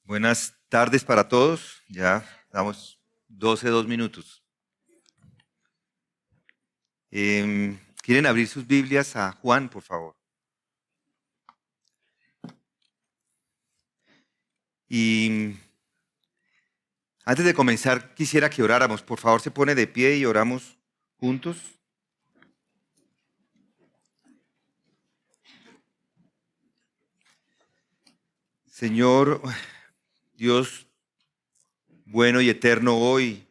Buenas tardes para todos. Ya damos 2 minutos. ¿Quieren abrir sus Biblias a Juan, por favor? Y antes de comenzar, quisiera que oráramos. Por favor, se pone de pie y oramos juntos. Señor, Dios bueno y eterno, hoy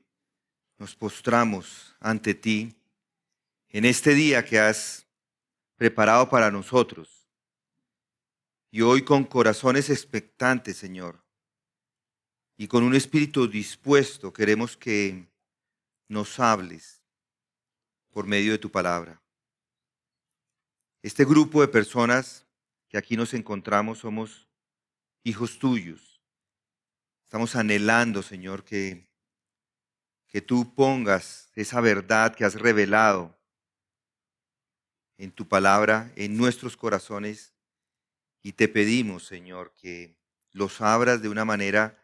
nos postramos ante ti en este día que has preparado para nosotros. Y hoy con corazones expectantes, Señor, y con un espíritu dispuesto, queremos que nos hables por medio de tu palabra. Este grupo de personas que aquí nos encontramos somos hijos tuyos. Estamos anhelando, Señor, que tú pongas esa verdad que has revelado en tu palabra en nuestros corazones, y te pedimos, Señor, que los abras de una manera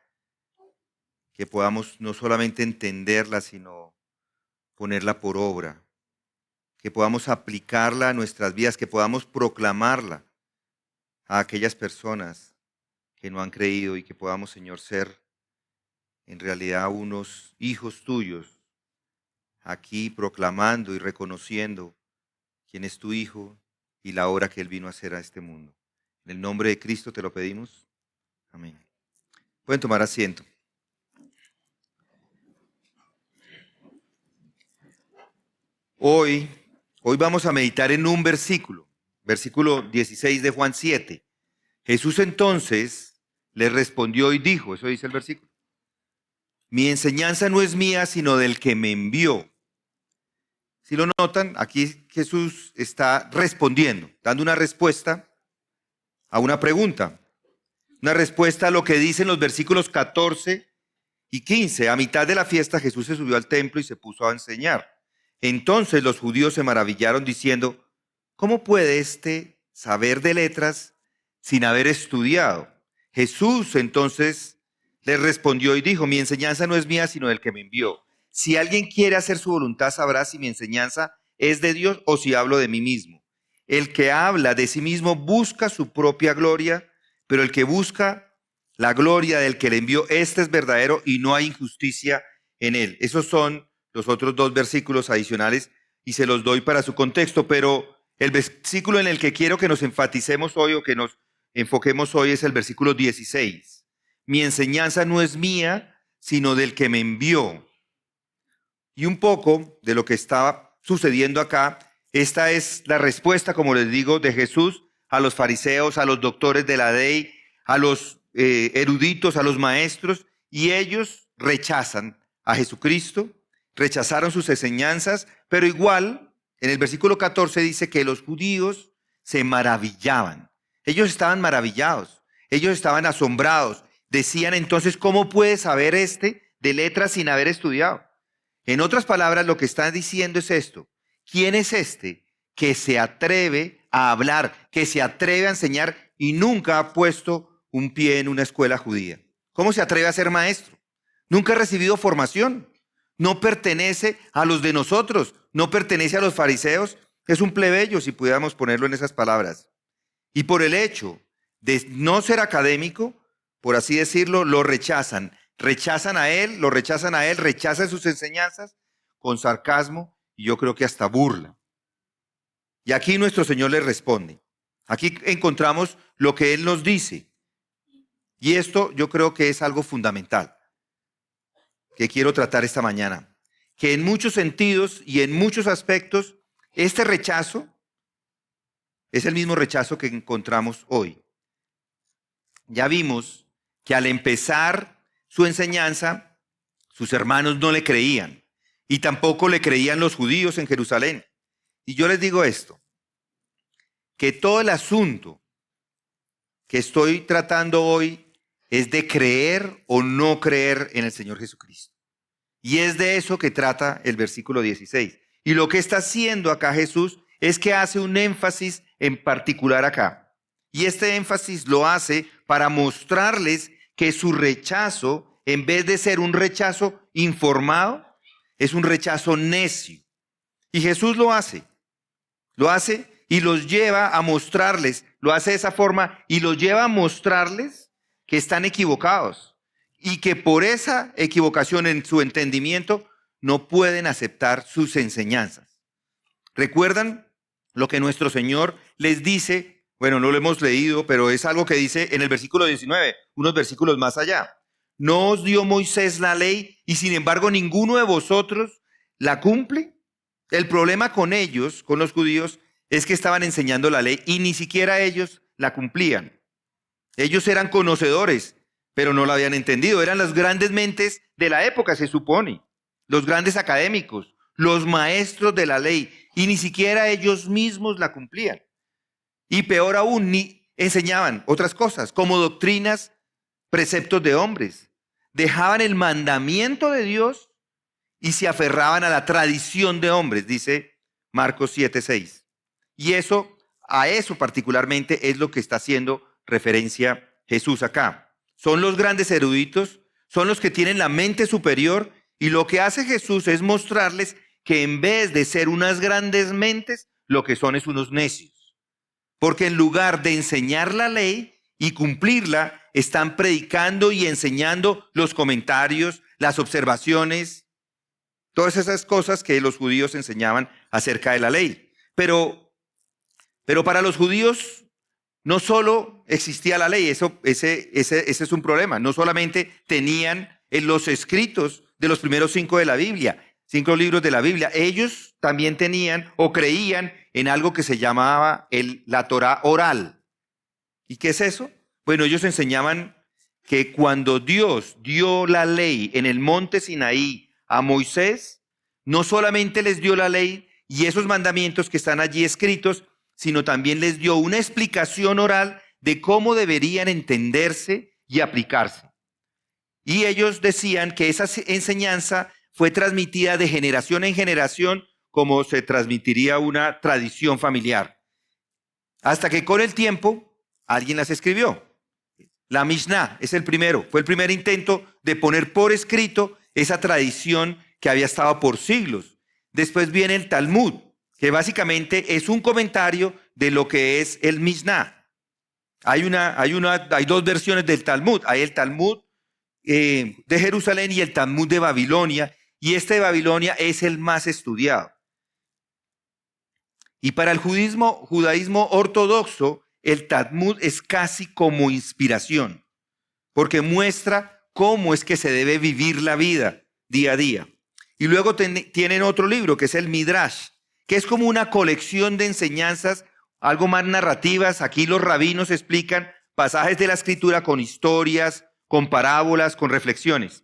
que podamos no solamente entenderla, sino ponerla por obra, que podamos aplicarla a nuestras vidas, que podamos proclamarla a aquellas personas que no han creído, y que podamos, Señor, ser en realidad unos hijos tuyos aquí proclamando y reconociendo quién es tu Hijo y la obra que Él vino a hacer a este mundo. En el nombre de Cristo te lo pedimos. Amén. Pueden tomar asiento. Hoy vamos a meditar en un versículo 16 de Juan 7. Jesús entonces le respondió y dijo, eso dice el versículo: mi enseñanza no es mía, sino del que me envió. Si lo notan, aquí Jesús está respondiendo, dando una respuesta a una pregunta. Una respuesta a lo que dicen los versículos 14 y 15. A mitad de la fiesta Jesús se subió al templo y se puso a enseñar. Entonces los judíos se maravillaron diciendo: ¿cómo puede éste saber de letras sin haber estudiado? Jesús entonces les respondió y dijo: mi enseñanza no es mía, sino del que me envió. Si alguien quiere hacer su voluntad, sabrá si mi enseñanza es de Dios o si hablo de mí mismo. El que habla de sí mismo busca su propia gloria, pero el que busca la gloria del que le envió, este es verdadero y no hay injusticia en él. Esos son los otros 2 versículos adicionales y se los doy para su contexto, pero el versículo en el que quiero que nos enfaticemos hoy o que nos enfoquemos hoy es el versículo 16. Mi enseñanza no es mía, sino del que me envió. Y un poco de lo que estaba sucediendo acá, esta es la respuesta, como les digo, de Jesús a los fariseos, a los doctores de la ley, a los eruditos, a los maestros, y ellos rechazan a Jesucristo, rechazaron sus enseñanzas, pero igual en el versículo 14 dice que los judíos se maravillaban. Ellos estaban maravillados, ellos estaban asombrados. Decían entonces: ¿cómo puede saber este de letras sin haber estudiado? En otras palabras, lo que está diciendo es esto: ¿quién es este que se atreve a hablar, que se atreve a enseñar y nunca ha puesto un pie en una escuela judía? ¿Cómo se atreve a ser maestro? Nunca ha recibido formación. No pertenece a los de nosotros, no pertenece a los fariseos. Es un plebeyo, si pudiéramos ponerlo en esas palabras. Y por el hecho de no ser académico, por así decirlo, lo rechazan. Rechazan a él, lo rechazan a él, rechazan sus enseñanzas con sarcasmo y yo creo que hasta burla. Y aquí nuestro Señor les responde. Aquí encontramos lo que Él nos dice. Y esto yo creo que es algo fundamental que quiero tratar esta mañana. Que en muchos sentidos y en muchos aspectos, este rechazo es el mismo rechazo que encontramos hoy. Ya vimos que al empezar su enseñanza, sus hermanos no le creían y tampoco le creían los judíos en Jerusalén. Y yo les digo esto, que todo el asunto que estoy tratando hoy es de creer o no creer en el Señor Jesucristo. Y es de eso que trata el versículo 16. Y lo que está haciendo acá Jesús es que hace un énfasis en particular acá. Y este énfasis lo hace para mostrarles que su rechazo, en vez de ser un rechazo informado, es un rechazo necio. Y Jesús lo hace y los lleva a mostrarles, lo hace de esa forma y los lleva a mostrarles que están equivocados y que por esa equivocación en su entendimiento no pueden aceptar sus enseñanzas. ¿Recuerdan lo que nuestro Señor les dice? Bueno, no lo hemos leído, pero es algo que dice en el versículo 19, unos versículos más allá. ¿No os dio Moisés la ley y sin embargo ninguno de vosotros la cumple? El problema con ellos, con los judíos, es que estaban enseñando la ley y ni siquiera ellos la cumplían. Ellos eran conocedores, pero no la habían entendido. Eran las grandes mentes de la época, se supone. Los grandes académicos, los maestros de la ley, y ni siquiera ellos mismos la cumplían. Y peor aún, ni enseñaban otras cosas, como doctrinas, preceptos de hombres. Dejaban el mandamiento de Dios y se aferraban a la tradición de hombres, dice Marcos 7:6. Y a eso particularmente es lo que está haciendo referencia Jesús acá. Son los grandes eruditos, son los que tienen la mente superior, y lo que hace Jesús es mostrarles que en vez de ser unas grandes mentes, lo que son es unos necios. Porque en lugar de enseñar la ley y cumplirla, están predicando y enseñando los comentarios, las observaciones, todas esas cosas que los judíos enseñaban acerca de la ley. Pero para los judíos no solo existía la ley, ese es un problema. No solamente tenían en los escritos de los primeros 5 de la Biblia, 5 libros de la Biblia, ellos también tenían o creían en algo que se llamaba la Torá oral. ¿Y qué es eso? Bueno, ellos enseñaban que cuando Dios dio la ley en el monte Sinaí a Moisés, no solamente les dio la ley y esos mandamientos que están allí escritos, sino también les dio una explicación oral de cómo deberían entenderse y aplicarse. Y ellos decían que esa enseñanza fue transmitida de generación en generación como se transmitiría una tradición familiar. Hasta que con el tiempo alguien las escribió. La Mishnah fue el primer intento de poner por escrito esa tradición que había estado por siglos. Después viene el Talmud, que básicamente es un comentario de lo que es el Mishnah. Hay 2 versiones del Talmud. Hay el Talmud de Jerusalén y el Talmud de Babilonia, y este de Babilonia es el más estudiado. Y para el judaísmo ortodoxo, el Talmud es casi como inspiración, porque muestra cómo es que se debe vivir la vida día a día. Y luego tienen otro libro que es el Midrash, que es como una colección de enseñanzas, algo más narrativas. Aquí los rabinos explican pasajes de la Escritura con historias, con parábolas, con reflexiones.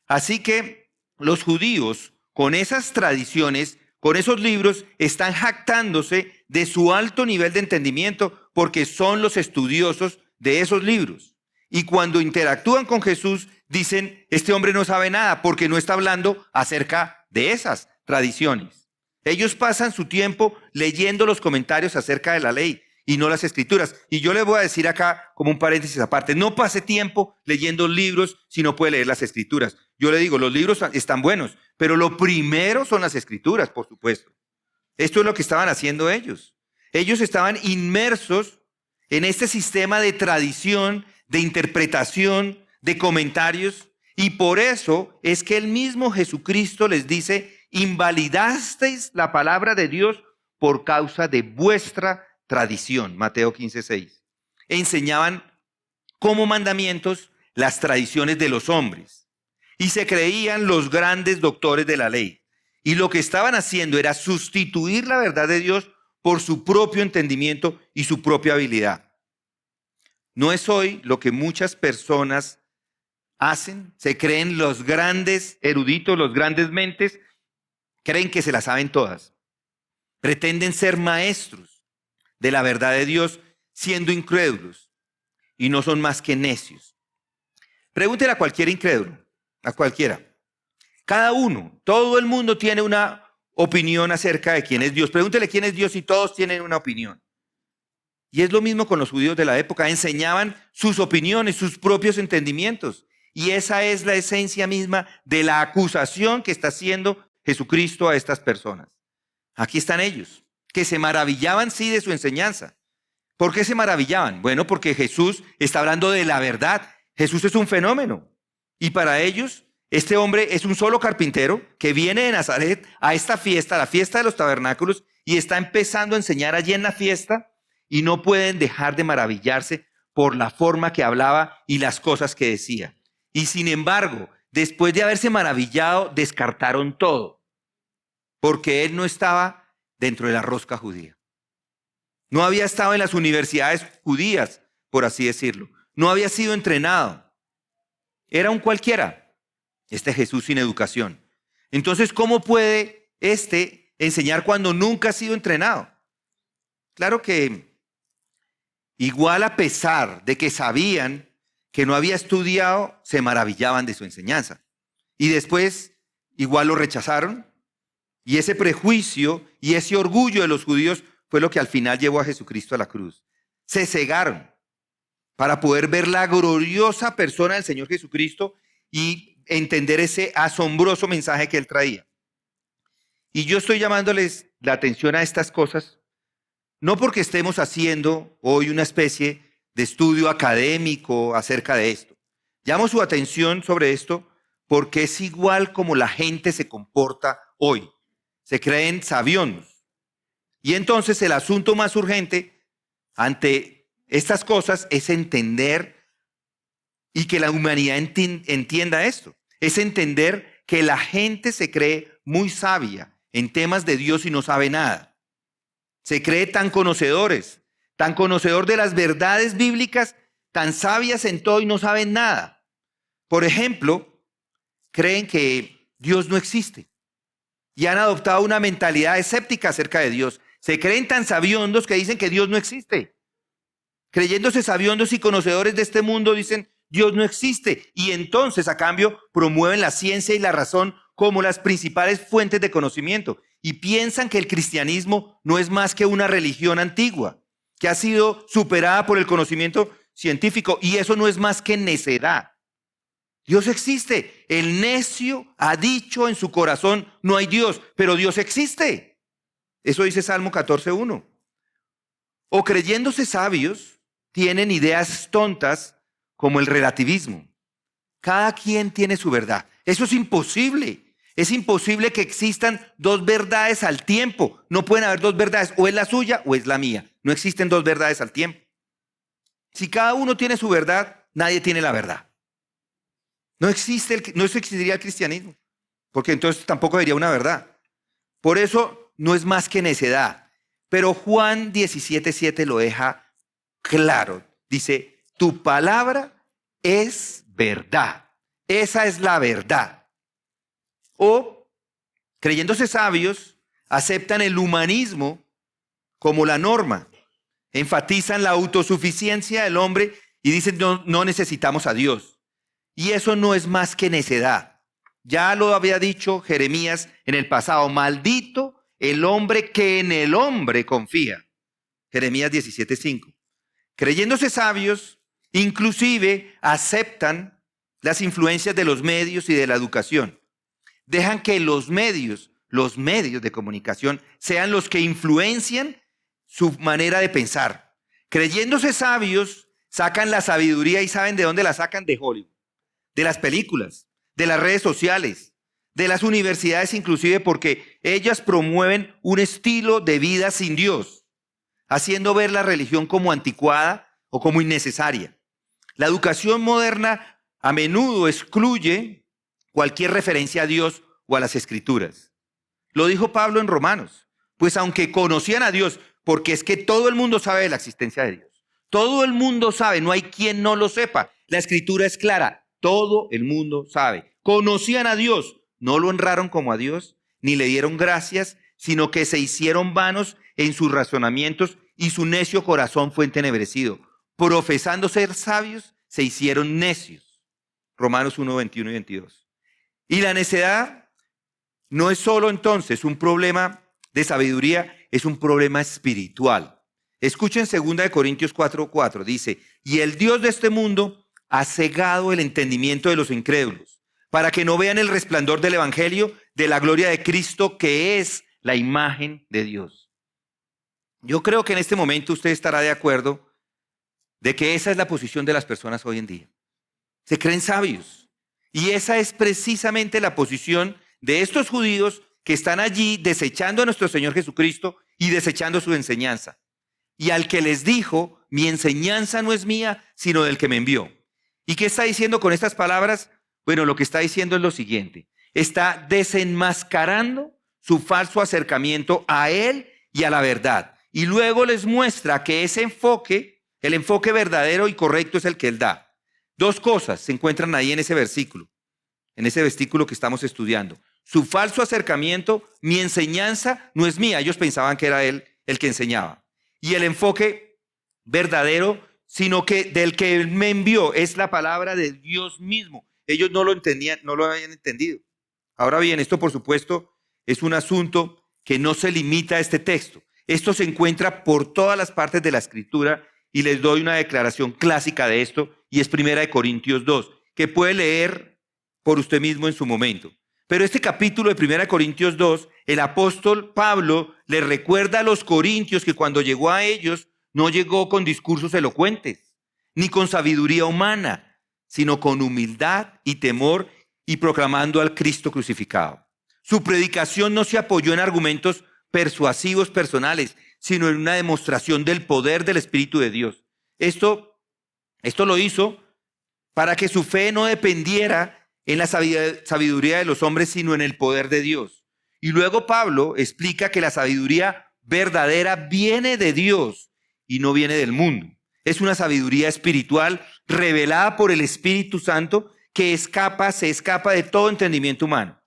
Así que los judíos, con esas tradiciones, con esos libros, están jactándose de su alto nivel de entendimiento porque son los estudiosos de esos libros. Y cuando interactúan con Jesús, dicen, este hombre no sabe nada porque no está hablando acerca de esas tradiciones. Ellos pasan su tiempo leyendo los comentarios acerca de la ley y no las escrituras. Y yo les voy a decir acá, como un paréntesis aparte, no pase tiempo leyendo libros si no puede leer las escrituras. Yo le digo, los libros están buenos, pero lo primero son las escrituras, por supuesto. Esto es lo que estaban haciendo ellos. Ellos estaban inmersos en este sistema de tradición, de interpretación, de comentarios, y por eso es que el mismo Jesucristo les dice, invalidasteis la palabra de Dios por causa de vuestra tradición. Mateo 15:6. Enseñaban como mandamientos las tradiciones de los hombres y se creían los grandes doctores de la ley. Y lo que estaban haciendo era sustituir la verdad de Dios por su propio entendimiento y su propia habilidad. No es hoy lo que muchas personas hacen. Se creen los grandes eruditos, los grandes mentes, creen que se las saben todas. Pretenden ser maestros de la verdad de Dios siendo incrédulos y no son más que necios. Pregúntele a cualquier incrédulo, a cualquiera. Cada uno, todo el mundo tiene una opinión acerca de quién es Dios. Pregúntele quién es Dios y todos tienen una opinión. Y es lo mismo con los judíos de la época. Enseñaban sus opiniones, sus propios entendimientos. Y esa es la esencia misma de la acusación que está haciendo Jesucristo a estas personas. Aquí están ellos, que se maravillaban, sí, de su enseñanza. ¿Por qué se maravillaban? Bueno, porque Jesús está hablando de la verdad. Jesús es un fenómeno. Y para ellos, este hombre es un solo carpintero que viene de Nazaret a esta fiesta, la fiesta de los tabernáculos, y está empezando a enseñar allí en la fiesta, y no pueden dejar de maravillarse por la forma que hablaba y las cosas que decía. Y sin embargo, después de haberse maravillado, descartaron todo, porque él no estaba dentro de la rosca judía. No había estado en las universidades judías, por así decirlo. No había sido entrenado. Era un cualquiera, este Jesús sin educación. Entonces, ¿cómo puede enseñar cuando nunca ha sido entrenado? Claro que igual, a pesar de que sabían que no había estudiado, se maravillaban de su enseñanza. Y después igual lo rechazaron. Y ese prejuicio y ese orgullo de los judíos fue lo que al final llevó a Jesucristo a la cruz. Se cegaron para poder ver la gloriosa persona del Señor Jesucristo y entender ese asombroso mensaje que él traía. Y yo estoy llamándoles la atención a estas cosas, no porque estemos haciendo hoy una especie de estudio académico acerca de esto. Llamo su atención sobre esto porque es igual como la gente se comporta hoy. Se creen sabiondos. Y entonces el asunto más urgente ante estas cosas es entender y que la humanidad entienda esto. Es entender que la gente se cree muy sabia en temas de Dios y no sabe nada. Se cree tan conocedores, tan conocedor de las verdades bíblicas, tan sabias en todo y no saben nada. Por ejemplo, creen que Dios no existe y han adoptado una mentalidad escéptica acerca de Dios. Se creen tan sabiondos que dicen que Dios no existe. Creyéndose sabiondos y conocedores de este mundo, dicen Dios no existe. Y entonces, a cambio, promueven la ciencia y la razón como las principales fuentes de conocimiento. Y piensan que el cristianismo no es más que una religión antigua, que ha sido superada por el conocimiento científico. Y eso no es más que necedad. Dios existe. El necio ha dicho en su corazón, no hay Dios, pero Dios existe. Eso dice Salmo 14:1. O creyéndose sabios, tienen ideas tontas como el relativismo. Cada quien tiene su verdad. Eso es imposible. Es imposible que existan dos verdades al tiempo. No pueden haber dos verdades. O es la suya o es la mía. No existen dos verdades al tiempo. Si cada uno tiene su verdad, nadie tiene la verdad. No existiría el cristianismo. Porque entonces tampoco habría una verdad. Por eso no es más que necedad. Pero Juan 17:7 lo deja claro. Dice, tu palabra es verdad. Esa es la verdad. O, creyéndose sabios, aceptan el humanismo como la norma. Enfatizan la autosuficiencia del hombre y dicen no necesitamos a Dios. Y eso no es más que necedad. Ya lo había dicho Jeremías en el pasado. Maldito el hombre que en el hombre confía. Jeremías 17:5. Creyéndose sabios, inclusive aceptan las influencias de los medios y de la educación. Dejan que los medios de comunicación, sean los que influencian su manera de pensar. Creyéndose sabios, sacan la sabiduría y ¿saben de dónde la sacan? De Hollywood, de las películas, de las redes sociales, de las universidades inclusive, porque ellas promueven un estilo de vida sin Dios, haciendo ver la religión como anticuada o como innecesaria. La educación moderna a menudo excluye cualquier referencia a Dios o a las Escrituras. Lo dijo Pablo en Romanos, pues aunque conocían a Dios, porque es que todo el mundo sabe de la existencia de Dios. Todo el mundo sabe, no hay quien no lo sepa. La Escritura es clara, todo el mundo sabe. Conocían a Dios, no lo honraron como a Dios, ni le dieron gracias, sino que se hicieron vanos en sus razonamientos y su necio corazón fue entenebrecido. Profesando ser sabios, se hicieron necios. Romanos 1:21 y 22. Y la necedad no es solo entonces un problema de sabiduría, es un problema espiritual. Escuchen 2 Corintios 4:4, dice, y el Dios de este mundo ha cegado el entendimiento de los incrédulos, para que no vean el resplandor del evangelio de la gloria de Cristo, que es la imagen de Dios. Yo creo que en este momento usted estará de acuerdo de que esa es la posición de las personas hoy en día. Se creen sabios. Y esa es precisamente la posición de estos judíos que están allí desechando a nuestro Señor Jesucristo y desechando su enseñanza. Y al que les dijo, mi enseñanza no es mía, sino del que me envió. ¿Y qué está diciendo con estas palabras? Bueno, lo que está diciendo es lo siguiente. Está desenmascarando su falso acercamiento a Él y a la verdad. Y luego les muestra que ese enfoque, el enfoque verdadero y correcto es el que Él da. Dos cosas se encuentran ahí en ese versículo que estamos estudiando. Su falso acercamiento, mi enseñanza no es mía. Ellos pensaban que era Él el que enseñaba. Y el enfoque verdadero, sino que del que Él me envió, es la palabra de Dios mismo. Ellos no lo entendían, no lo habían entendido. Ahora bien, esto por supuesto es un asunto que no se limita a este texto. Esto se encuentra por todas las partes de la Escritura y les doy una declaración clásica de esto y es 1 Corintios 2, que puede leer por usted mismo en su momento. Pero este capítulo de 1 Corintios 2, el apóstol Pablo le recuerda a los corintios que cuando llegó a ellos no llegó con discursos elocuentes, ni con sabiduría humana, sino con humildad y temor y proclamando al Cristo crucificado. Su predicación no se apoyó en argumentos persuasivos personales, sino en una demostración del poder del Espíritu de Dios. Esto lo hizo para que su fe no dependiera en la sabiduría de los hombres, sino en el poder de Dios. Y luego Pablo explica que la sabiduría verdadera viene de Dios y no viene del mundo. Es una sabiduría espiritual revelada por el Espíritu Santo que se escapa de todo entendimiento humano.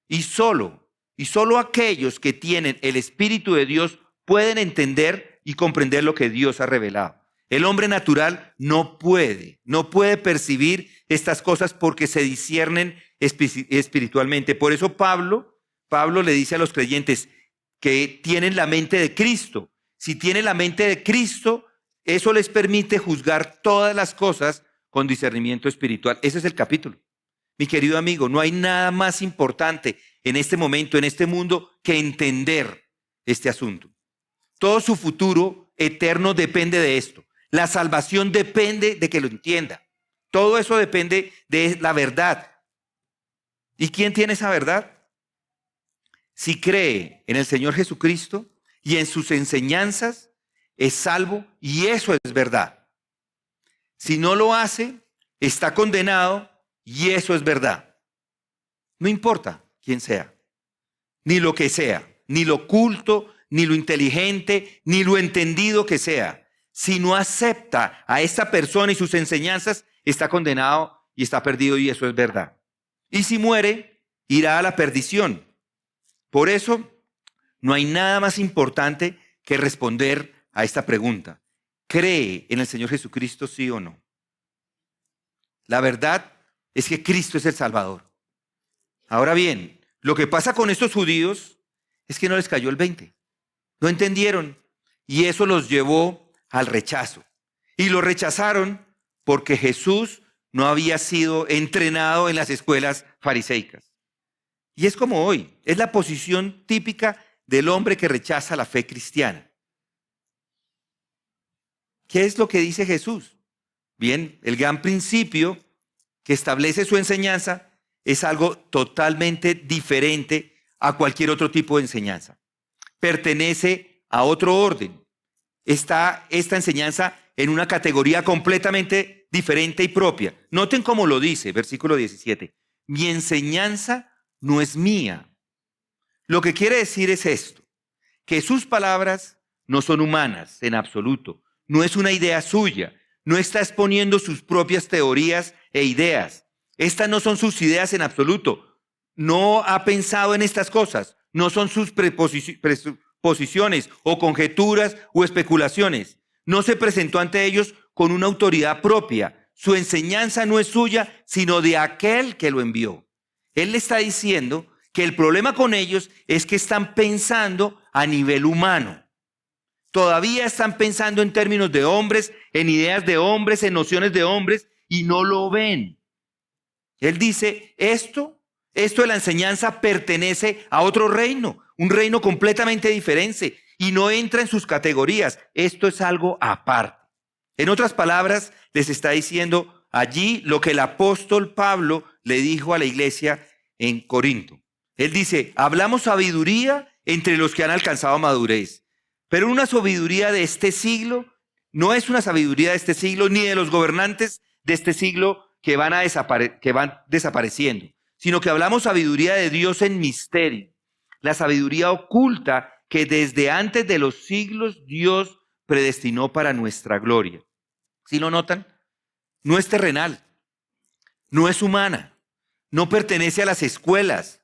Y solo aquellos que tienen el Espíritu de Dios pueden entender y comprender lo que Dios ha revelado. El hombre natural no puede percibir estas cosas porque se disciernen espiritualmente. Por eso Pablo le dice a los creyentes que tienen la mente de Cristo. Si tienen la mente de Cristo, eso les permite juzgar todas las cosas con discernimiento espiritual. Ese es el capítulo. Mi querido amigo, no hay nada más importante en este momento, en este mundo, que entender este asunto. Todo su futuro eterno depende de esto. La salvación depende de que lo entienda. Todo eso depende de la verdad. ¿Y quién tiene esa verdad? Si cree en el Señor Jesucristo y en sus enseñanzas, es salvo y eso es verdad. Si no lo hace, está condenado y eso es verdad. No importa quién sea, ni lo que sea, ni lo culto, ni lo inteligente, ni lo entendido que sea. Si no acepta a esta persona y sus enseñanzas, está condenado y está perdido y eso es verdad. Y si muere, irá a la perdición. Por eso, no hay nada más importante que responder a esta pregunta. ¿Cree en el Señor Jesucristo, sí o no? La verdad es que Cristo es el Salvador. Ahora bien, lo que pasa con estos judíos es que no les cayó el 20. No entendieron y eso los llevó al rechazo. Y lo rechazaron porque Jesús no había sido entrenado en las escuelas fariseicas. Y es como hoy, es la posición típica del hombre que rechaza la fe cristiana. ¿Qué es lo que dice Jesús? Bien, el gran principio que establece su enseñanza es algo totalmente diferente a cualquier otro tipo de enseñanza. Pertenece a otro orden. Está esta enseñanza en una categoría completamente diferente y propia. Noten cómo lo dice, versículo 17. Mi enseñanza no es mía. Lo que quiere decir es esto, que sus palabras no son humanas en absoluto. No es una idea suya. No está exponiendo sus propias teorías e ideas. Estas no son sus ideas en absoluto. No ha pensado en estas cosas. No son sus presuposiciones o conjeturas o especulaciones. No se presentó ante ellos con una autoridad propia. Su enseñanza no es suya, sino de aquel que lo envió. Él le está diciendo que el problema con ellos es que están pensando a nivel humano. Todavía están pensando en términos de hombres, en ideas de hombres, en nociones de hombres, y no lo ven. Él dice, esto de la enseñanza pertenece a otro reino, un reino completamente diferente, y no entra en sus categorías. Esto es algo aparte. En otras palabras, les está diciendo allí lo que el apóstol Pablo le dijo a la iglesia en Corinto. Él dice, hablamos sabiduría entre los que han alcanzado madurez, pero una sabiduría de este siglo no es una sabiduría de este siglo ni de los gobernantes de este siglo que van desapareciendo, sino que hablamos sabiduría de Dios en misterio, la sabiduría oculta que desde antes de los siglos Dios predestinó para nuestra gloria. ¿Sí lo notan? No es terrenal, no es humana, no pertenece a las escuelas,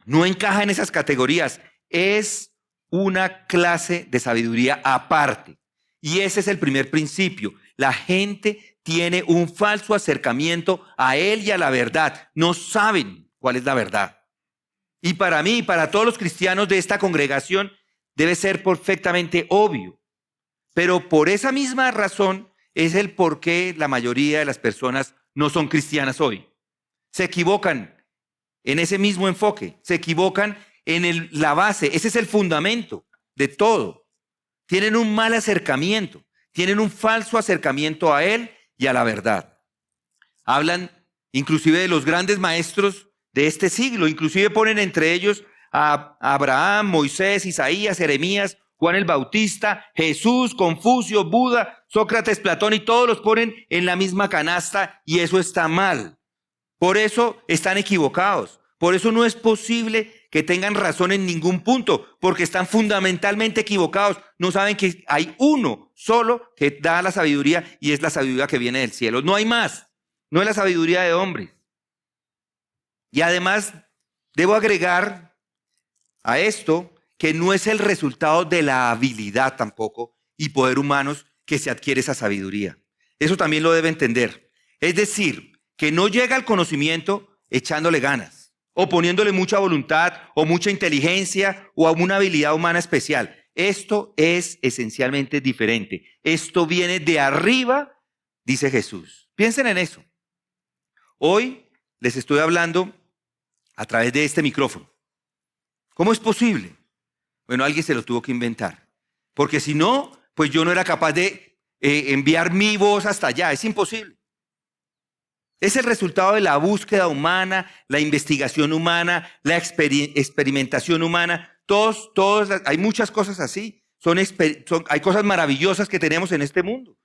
no encaja en esas categorías, es una clase de sabiduría aparte. Y ese es el primer principio. La gente tiene un falso acercamiento a él y a la verdad. No saben cuál es la verdad. Y para mí y para todos los cristianos de esta congregación debe ser perfectamente obvio. Pero por esa misma razón es el por qué la mayoría de las personas no son cristianas hoy. Se equivocan en ese mismo enfoque, se equivocan en la base, ese es el fundamento de todo. Tienen un mal acercamiento, tienen un falso acercamiento a él y a la verdad. Hablan inclusive de los grandes maestros de este siglo, inclusive ponen entre ellos a Abraham, Moisés, Isaías, Jeremías, Juan el Bautista, Jesús, Confucio, Buda, Sócrates, Platón, y todos los ponen en la misma canasta, y eso está mal. Por eso están equivocados. Por eso no es posible que tengan razón en ningún punto, porque están fundamentalmente equivocados. No saben que hay uno solo que da la sabiduría, y es la sabiduría que viene del cielo. No hay más. No es la sabiduría de hombres. Y además, debo agregar a esto que no es el resultado de la habilidad tampoco y poder humanos que se adquiere esa sabiduría. Eso también lo debe entender. Es decir, que no llega al conocimiento echándole ganas, o poniéndole mucha voluntad, o mucha inteligencia, o alguna habilidad humana especial. Esto es esencialmente diferente. Esto viene de arriba, dice Jesús. Piensen en eso. Hoy les estoy hablando a través de este micrófono. ¿Cómo es posible? Bueno, alguien se lo tuvo que inventar. Porque si no, pues yo no era capaz de enviar mi voz hasta allá. Es imposible. Es el resultado de la búsqueda humana, la investigación humana, la experimentación humana. Hay muchas cosas así. Hay cosas maravillosas que tenemos en este mundo.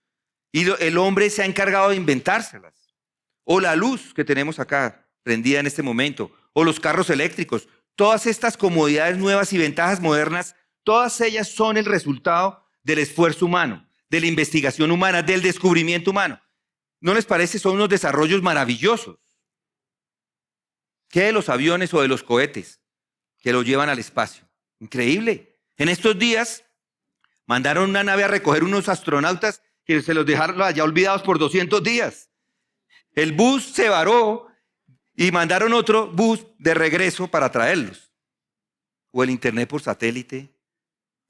Y el hombre se ha encargado de inventárselas. O la luz que tenemos acá, prendida en este momento. O los carros eléctricos. Todas estas comodidades nuevas y ventajas modernas, todas ellas son el resultado del esfuerzo humano, de la investigación humana, del descubrimiento humano. ¿No les parece? Son unos desarrollos maravillosos. ¿Qué de los aviones o de los cohetes que los llevan al espacio? Increíble. En estos días mandaron una nave a recoger unos astronautas que se los dejaron allá olvidados por 200 días. El bus se varó y mandaron otro bus de regreso para traerlos. O el internet por satélite.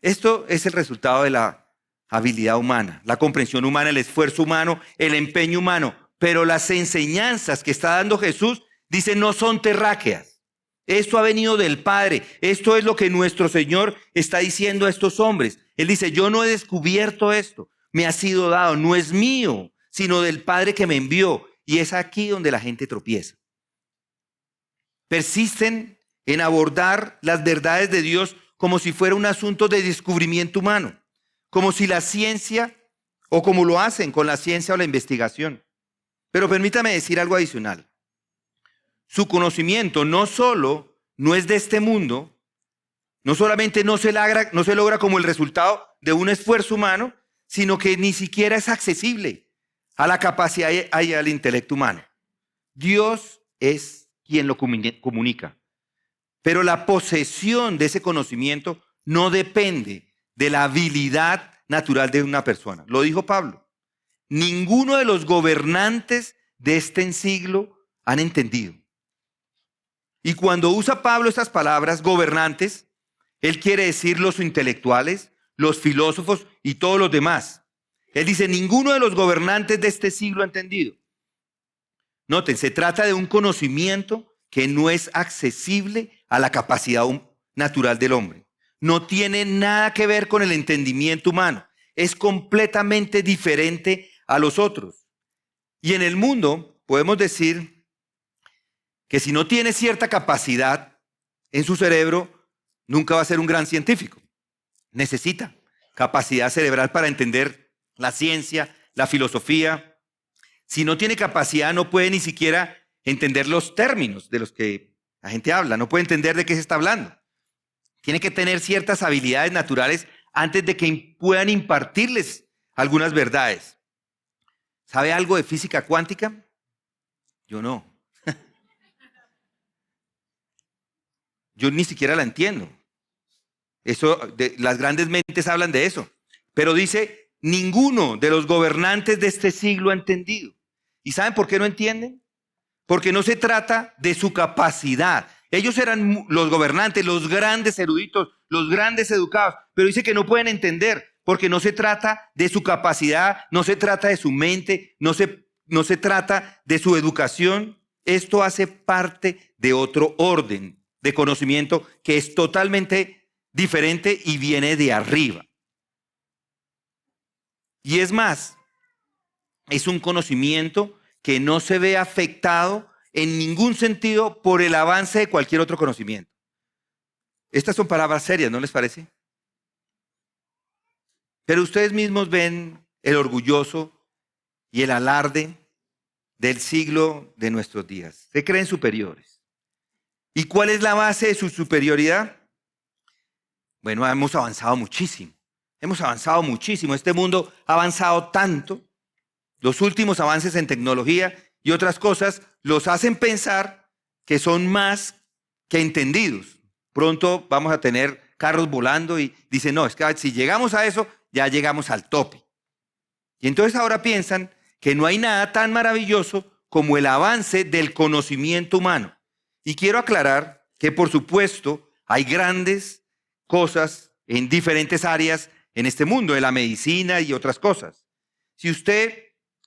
Esto es el resultado de la habilidad humana, la comprensión humana, el esfuerzo humano, el empeño humano. Pero las enseñanzas que está dando Jesús, dice, no son terráqueas. Esto ha venido del Padre. Esto es lo que nuestro Señor está diciendo a estos hombres. Él dice, yo no he descubierto esto. Me ha sido dado. No es mío, sino del Padre que me envió. Y es aquí donde la gente tropieza. Persisten en abordar las verdades de Dios como si fuera un asunto de descubrimiento humano, como si la ciencia, o como lo hacen con la ciencia o la investigación. Pero permítame decir algo adicional. Su conocimiento no solo no es de este mundo, no solamente no se logra como el resultado de un esfuerzo humano, sino que ni siquiera es accesible a la capacidad y al intelecto humano. Dios es quien lo comunica. Pero la posesión de ese conocimiento no depende de la habilidad natural de una persona. Lo dijo Pablo. Ninguno de los gobernantes de este siglo han entendido. Y cuando usa Pablo estas palabras, gobernantes, él quiere decir los intelectuales, los filósofos y todos los demás. Él dice, ninguno de los gobernantes de este siglo ha entendido. Noten, se trata de un conocimiento que no es accesible a la capacidad natural del hombre. No tiene nada que ver con el entendimiento humano. Es completamente diferente a los otros. Y en el mundo podemos decir que si no tiene cierta capacidad en su cerebro, nunca va a ser un gran científico. Necesita capacidad cerebral para entender la ciencia, la filosofía. Si no tiene capacidad, no puede ni siquiera entender los términos de los que la gente habla. No puede entender de qué se está hablando. Tiene que tener ciertas habilidades naturales antes de que puedan impartirles algunas verdades. ¿Sabe algo de física cuántica? Yo no. Yo ni siquiera la entiendo. Las grandes mentes hablan de eso. Pero dice, ninguno de los gobernantes de este siglo ha entendido. ¿Y saben por qué no entienden? Porque no se trata de su capacidad. Ellos eran los gobernantes, los grandes eruditos, los grandes educados. Pero dice que no pueden entender, porque no se trata de su capacidad, no se trata de su mente, no se trata de su educación. Esto hace parte de otro orden de conocimiento que es totalmente diferente y viene de arriba. Y es más, es un conocimiento que no se ve afectado en ningún sentido por el avance de cualquier otro conocimiento. Estas son palabras serias, ¿no les parece? Pero ustedes mismos ven el orgulloso y el alarde del siglo de nuestros días. Se creen superiores. ¿Y cuál es la base de su superioridad? Bueno, hemos avanzado muchísimo. Hemos avanzado muchísimo. Este mundo ha avanzado tanto. Los últimos avances en tecnología y otras cosas los hacen pensar que son más que entendidos. Pronto vamos a tener carros volando y dicen, no, es que si llegamos a eso, ya llegamos al tope. Y entonces ahora piensan que no hay nada tan maravilloso como el avance del conocimiento humano. Y quiero aclarar que, por supuesto, hay grandes cosas en diferentes áreas en este mundo, de la medicina y otras cosas. Si usted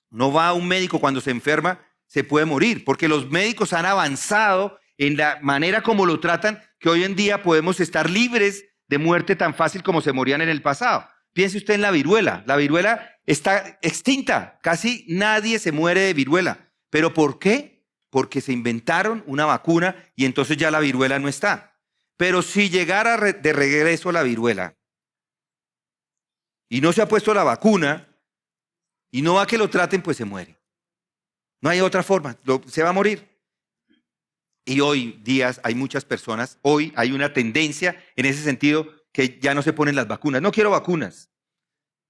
no va a un médico cuando se enferma, se puede morir, porque los médicos han avanzado en la manera como lo tratan, que hoy en día podemos estar libres de muerte tan fácil como se morían en el pasado. Piense usted en la viruela. La viruela está extinta. Casi nadie se muere de viruela. ¿Pero por qué? Porque se inventaron una vacuna y entonces ya la viruela no está. Pero si llegara de regreso la viruela y no se ha puesto la vacuna y no va a que lo traten, pues se muere. No hay otra forma, se va a morir. Y hoy día hay muchas personas, hoy hay una tendencia en ese sentido que ya no se ponen las vacunas. No quiero vacunas.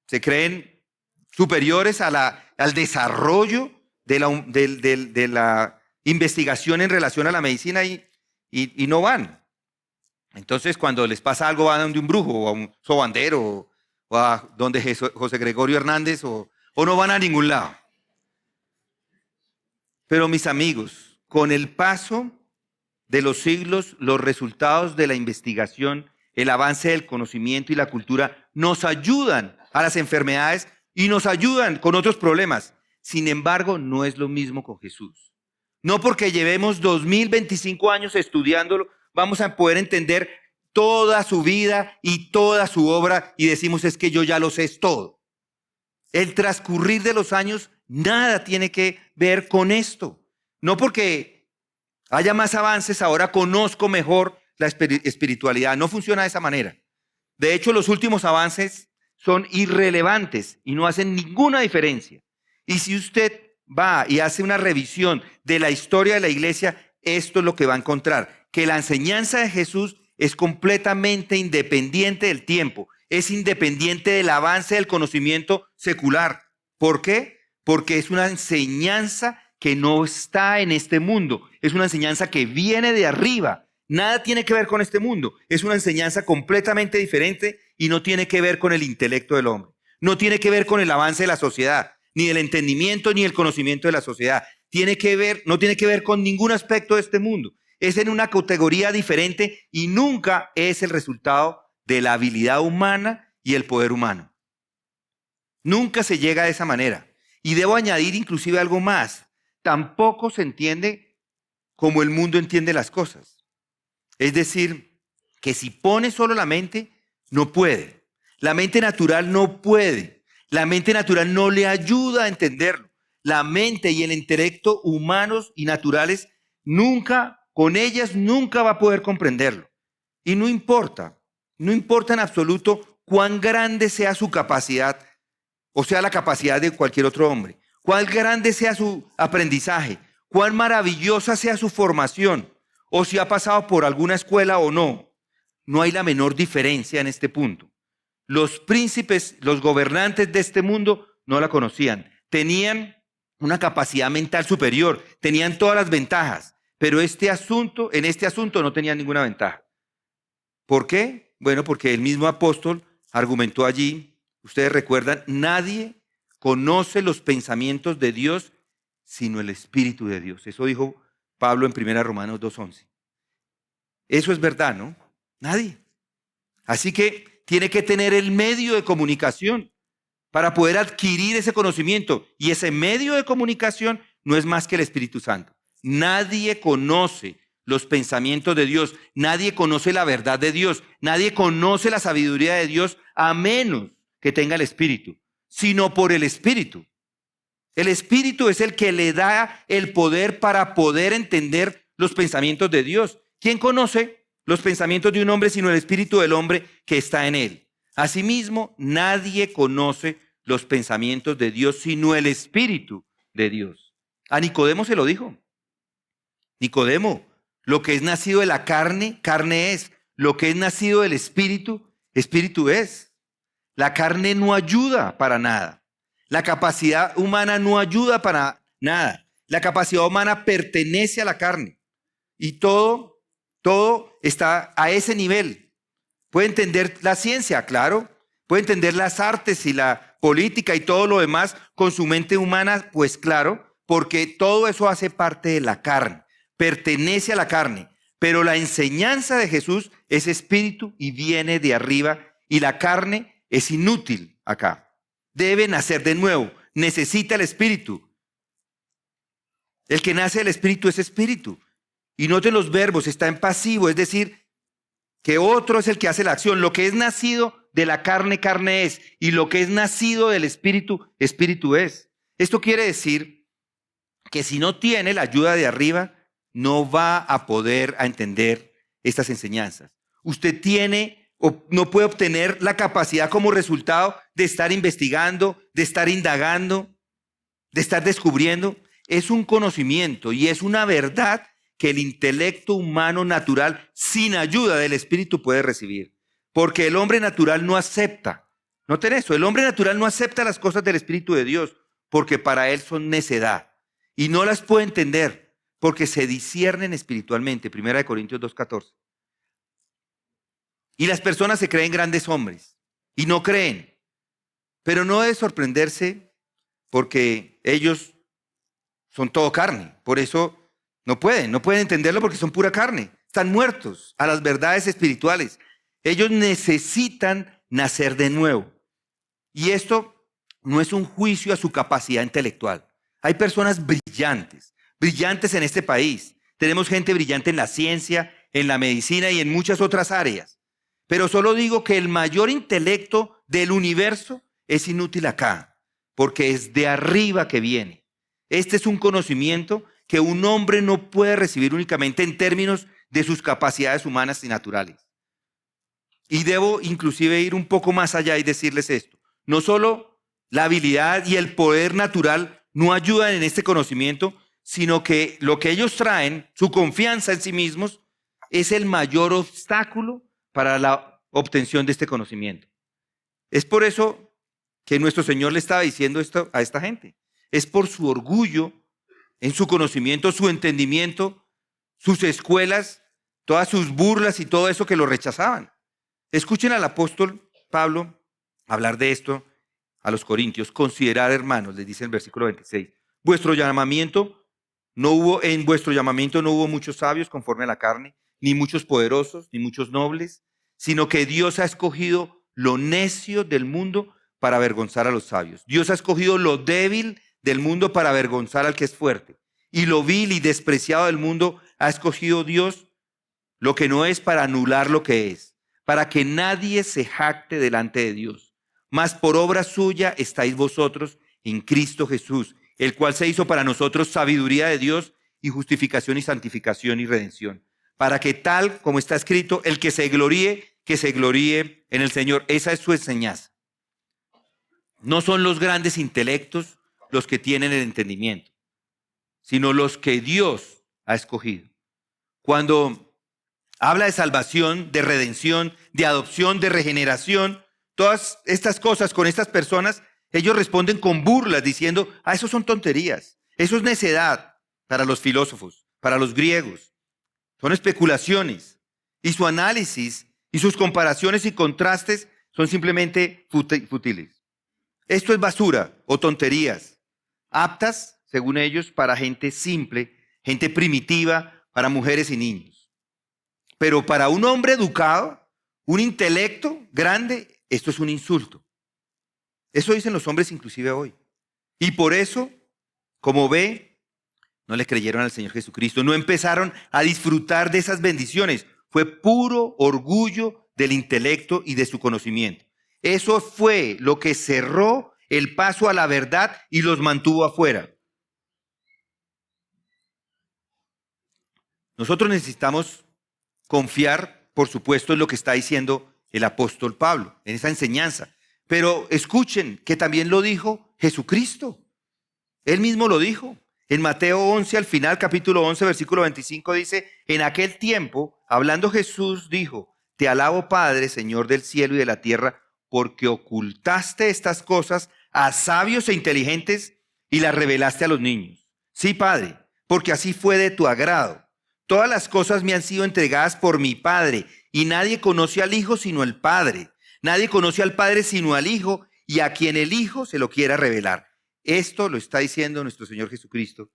Se creen superiores al desarrollo de la investigación en relación a la medicina y no van. Entonces, cuando les pasa algo, van a donde un brujo o a un sobandero o a donde José Gregorio Hernández o no van a ningún lado. Pero mis amigos, con el paso de los siglos, los resultados de la investigación, el avance del conocimiento y la cultura nos ayudan a las enfermedades y nos ayudan con otros problemas. Sin embargo, no es lo mismo con Jesús. No porque llevemos 2025 años estudiándolo, vamos a poder entender toda su vida y toda su obra y decimos, es que yo ya lo sé todo. El transcurrir de los años nada tiene que ver con esto. No porque haya más avances, ahora conozco mejor la espiritualidad. No funciona de esa manera. De hecho, los últimos avances son irrelevantes y no hacen ninguna diferencia. Y si usted va y hace una revisión de la historia de la iglesia, esto es lo que va a encontrar, que la enseñanza de Jesús es completamente independiente del tiempo, es independiente del avance del conocimiento secular. ¿Por qué? Porque es una enseñanza que no está en este mundo, es una enseñanza que viene de arriba, nada tiene que ver con este mundo, es una enseñanza completamente diferente y no tiene que ver con el intelecto del hombre, no tiene que ver con el avance de la sociedad, ni el entendimiento ni el conocimiento de la sociedad, no tiene que ver con ningún aspecto de este mundo. es en una categoría diferente y nunca es el resultado de la habilidad humana y el poder humano. Nunca se llega de esa manera. Y debo añadir inclusive algo más. Tampoco se entiende como el mundo entiende las cosas. Es decir, que si pone solo la mente, no puede. La mente natural no puede. La mente natural no le ayuda a entenderlo. La mente y el intelecto humanos y naturales con ellas nunca va a poder comprenderlo. Y no importa en absoluto cuán grande sea su capacidad, o sea, la capacidad de cualquier otro hombre, cuán grande sea su aprendizaje, cuán maravillosa sea su formación, o si ha pasado por alguna escuela o no. No hay la menor diferencia en este punto. Los príncipes, los gobernantes de este mundo no la conocían. Tenían una capacidad mental superior, tenían todas las ventajas, pero en este asunto no tenían ninguna ventaja. ¿Por qué? Bueno, porque el mismo apóstol argumentó allí, ustedes recuerdan, nadie conoce los pensamientos de Dios sino el Espíritu de Dios. Eso dijo Pablo en 1 Romanos 2:11. Eso es verdad, ¿no? Nadie. Así que tiene que tener el medio de comunicación para poder adquirir ese conocimiento. Y ese medio de comunicación no es más que el Espíritu Santo. Nadie conoce los pensamientos de Dios. Nadie conoce la verdad de Dios. Nadie conoce la sabiduría de Dios a menos que tenga el Espíritu, sino por el Espíritu. El Espíritu es el que le da el poder para poder entender los pensamientos de Dios. ¿Quién conoce los pensamientos de un hombre sino el Espíritu del hombre que está en él? Asimismo, nadie conoce los pensamientos de Dios sino el Espíritu de Dios. A Nicodemo se lo dijo. Nicodemo, lo que es nacido de la carne, carne es. Lo que es nacido del Espíritu, Espíritu es. La carne no ayuda para nada. La capacidad humana no ayuda para nada. La capacidad humana pertenece a la carne. Y todo está a ese nivel. Puede entender la ciencia, claro. Puede entender las artes y la política y todo lo demás con su mente humana, pues claro, porque todo eso hace parte de la carne, pertenece a la carne. Pero la enseñanza de Jesús es espíritu y viene de arriba y la carne es inútil acá. Debe nacer de nuevo, necesita el espíritu. El que nace del espíritu es espíritu. Y noten los verbos, está en pasivo, es decir, que otro es el que hace la acción. Lo que es nacido de la carne, carne es. Y lo que es nacido del espíritu, espíritu es. Esto quiere decir que si no tiene la ayuda de arriba, no va a poder entender estas enseñanzas. Usted no puede obtener la capacidad como resultado de estar investigando, de estar indagando, de estar descubriendo. Es un conocimiento y es una verdad que el intelecto humano natural sin ayuda del Espíritu puede recibir. Porque el hombre natural no acepta. Noten eso, el hombre natural no acepta las cosas del Espíritu de Dios porque para él son necedad y no las puede entender porque se disciernen espiritualmente. 1 Corintios 2:14. Y las personas se creen grandes hombres y no creen. Pero no debe sorprenderse porque ellos son todo carne. Por eso no pueden entenderlo porque son pura carne. Están muertos a las verdades espirituales. Ellos necesitan nacer de nuevo. Y esto no es un juicio a su capacidad intelectual. Hay personas brillantes en este país. Tenemos gente brillante en la ciencia, en la medicina y en muchas otras áreas. Pero solo digo que el mayor intelecto del universo es inútil acá, porque es de arriba que viene. Este es un conocimiento que un hombre no puede recibir únicamente en términos de sus capacidades humanas y naturales. Y debo inclusive ir un poco más allá y decirles esto. No solo la habilidad y el poder natural no ayudan en este conocimiento, sino que lo que ellos traen, su confianza en sí mismos, es el mayor obstáculo para la obtención de este conocimiento. Es por eso que nuestro Señor le estaba diciendo esto a esta gente. Es por su orgullo en su conocimiento, su entendimiento, sus escuelas, todas sus burlas y todo eso que lo rechazaban. Escuchen al apóstol Pablo hablar de esto a los corintios. Considerad, hermanos, les dice en el versículo 26, vuestro llamamiento No hubo en vuestro llamamiento, no hubo muchos sabios conforme a la carne, ni muchos poderosos, ni muchos nobles, sino que Dios ha escogido lo necio del mundo para avergonzar a los sabios. Dios ha escogido lo débil del mundo para avergonzar al que es fuerte. Y lo vil y despreciado del mundo ha escogido Dios lo que no es para anular lo que es, para que nadie se jacte delante de Dios. Mas por obra suya estáis vosotros en Cristo Jesús, el cual se hizo para nosotros sabiduría de Dios y justificación y santificación y redención, para que tal como está escrito, el que se gloríe en el Señor. Esa es su enseñanza. No son los grandes intelectos los que tienen el entendimiento, sino los que Dios ha escogido. Cuando habla de salvación, de redención, de adopción, de regeneración, todas estas cosas con estas personas, ellos responden con burlas diciendo, eso son tonterías, eso es necedad para los filósofos, para los griegos, son especulaciones. Y su análisis y sus comparaciones y contrastes son simplemente fútiles. Esto es basura o tonterías, aptas, según ellos, para gente simple, gente primitiva, para mujeres y niños. Pero para un hombre educado, un intelecto grande, esto es un insulto. Eso dicen los hombres inclusive hoy. Y por eso, como ve, no le creyeron al Señor Jesucristo, no empezaron a disfrutar de esas bendiciones. Fue puro orgullo del intelecto y de su conocimiento. Eso fue lo que cerró el paso a la verdad y los mantuvo afuera. Nosotros necesitamos confiar, por supuesto, en lo que está diciendo el apóstol Pablo, en esa enseñanza. Pero escuchen que también lo dijo Jesucristo. Él mismo lo dijo. En Mateo 11, al final, capítulo 11, versículo 25, dice, en aquel tiempo, hablando Jesús, dijo, te alabo, Padre, Señor del cielo y de la tierra, porque ocultaste estas cosas a sabios e inteligentes y las revelaste a los niños. Sí, Padre, porque así fue de tu agrado. Todas las cosas me han sido entregadas por mi Padre, y nadie conoce al Hijo sino el Padre. Nadie conoce al Padre sino al Hijo, y a quien el Hijo se lo quiera revelar. Esto lo está diciendo nuestro Señor Jesucristo.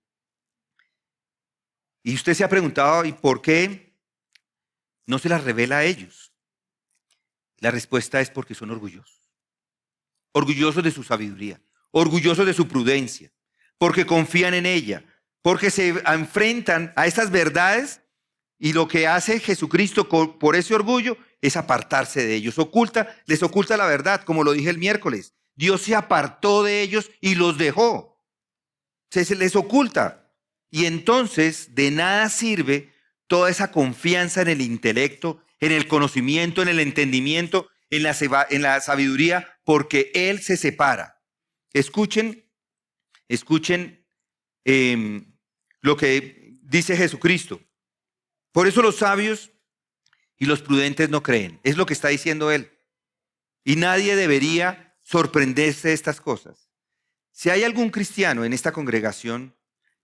Y usted se ha preguntado, ¿y por qué no se las revela a ellos? La respuesta es porque son orgullosos. Orgullosos de su sabiduría, orgullosos de su prudencia, porque confían en ella, porque se enfrentan a estas verdades y lo que hace Jesucristo por ese orgullo es apartarse de ellos. Les oculta la verdad, como lo dije el miércoles. Dios se apartó de ellos y los dejó. Se les oculta. Y entonces de nada sirve toda esa confianza en el intelecto, en el conocimiento, en el entendimiento, en la sabiduría, porque Él se separa. Escuchen lo que dice Jesucristo. Por eso los sabios y los prudentes no creen. Es lo que está diciendo Él. Y nadie debería sorprenderse de estas cosas. Si hay algún cristiano en esta congregación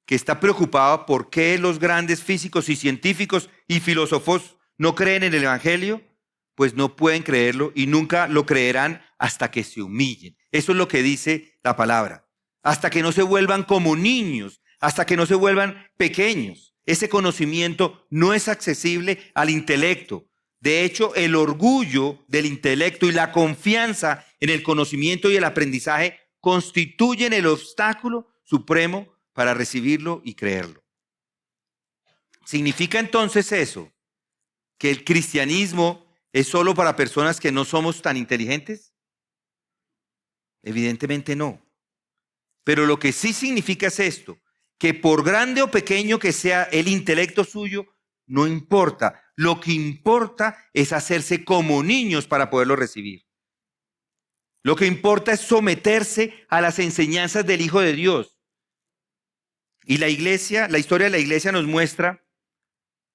que está preocupado por qué los grandes físicos y científicos y filósofos no creen en el Evangelio, pues no pueden creerlo y nunca lo creerán hasta que se humillen. Eso es lo que dice la palabra. Hasta que no se vuelvan como niños, hasta que no se vuelvan pequeños. Ese conocimiento no es accesible al intelecto. De hecho, el orgullo del intelecto y la confianza en el conocimiento y el aprendizaje constituyen el obstáculo supremo para recibirlo y creerlo. ¿Significa entonces eso que el cristianismo es solo para personas que no somos tan inteligentes? Evidentemente no. Pero lo que sí significa es esto, que por grande o pequeño que sea el intelecto suyo, no importa. Lo que importa es hacerse como niños para poderlo recibir. Lo que importa es someterse a las enseñanzas del Hijo de Dios. Y la historia de la iglesia nos muestra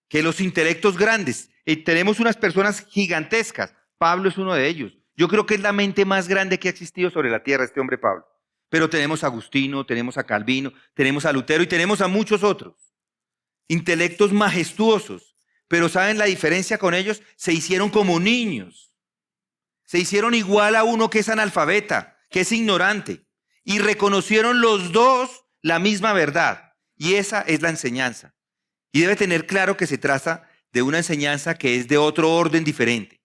que los intelectos grandes, tenemos unas personas gigantescas. Pablo es uno de ellos. Yo creo que es la mente más grande que ha existido sobre la tierra, este hombre Pablo. Pero tenemos a Agustino, tenemos a Calvino, tenemos a Lutero y tenemos a muchos otros. Intelectos majestuosos. Pero ¿saben la diferencia con ellos? Se hicieron como niños. Se hicieron igual a uno que es analfabeta, que es ignorante. Y reconocieron los dos la misma verdad, Y esa es la enseñanza. Y debe tener claro que se trata de una enseñanza que es de otro orden diferente.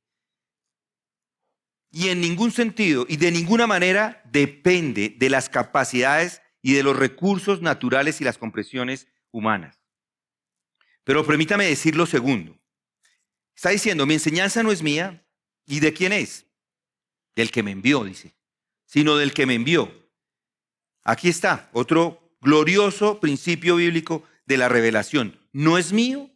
Y en ningún sentido y de ninguna manera depende de las capacidades y de los recursos naturales y las compresiones humanas. Pero permítame decir lo segundo. Está diciendo, mi enseñanza no es mía. ¿Y de quién es? Del que me envió, dice. Sino del que me envió. Aquí está, otro glorioso principio bíblico de la revelación. No es mío,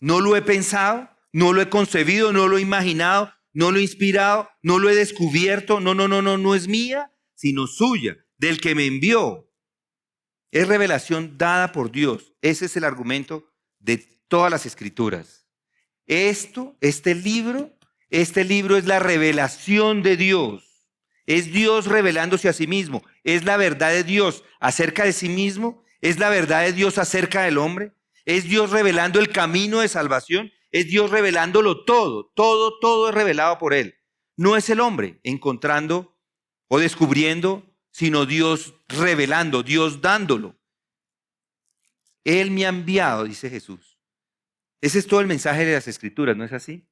no lo he pensado, no lo he concebido, no lo he imaginado, no lo he inspirado, no lo he descubierto. No es mía, sino suya, del que me envió. Es revelación dada por Dios. Ese es el argumento de todas las escrituras. Este libro es la revelación de Dios. Es Dios revelándose a sí mismo. Es la verdad de Dios acerca de sí mismo. Es la verdad de Dios acerca del hombre. Es Dios revelando el camino de salvación. Es Dios revelándolo todo. Todo es revelado por Él. No es el hombre encontrando o descubriendo, sino Dios revelando, Dios dándolo. Él me ha enviado, dice Jesús. Ese es todo el mensaje de las Escrituras, ¿no es así?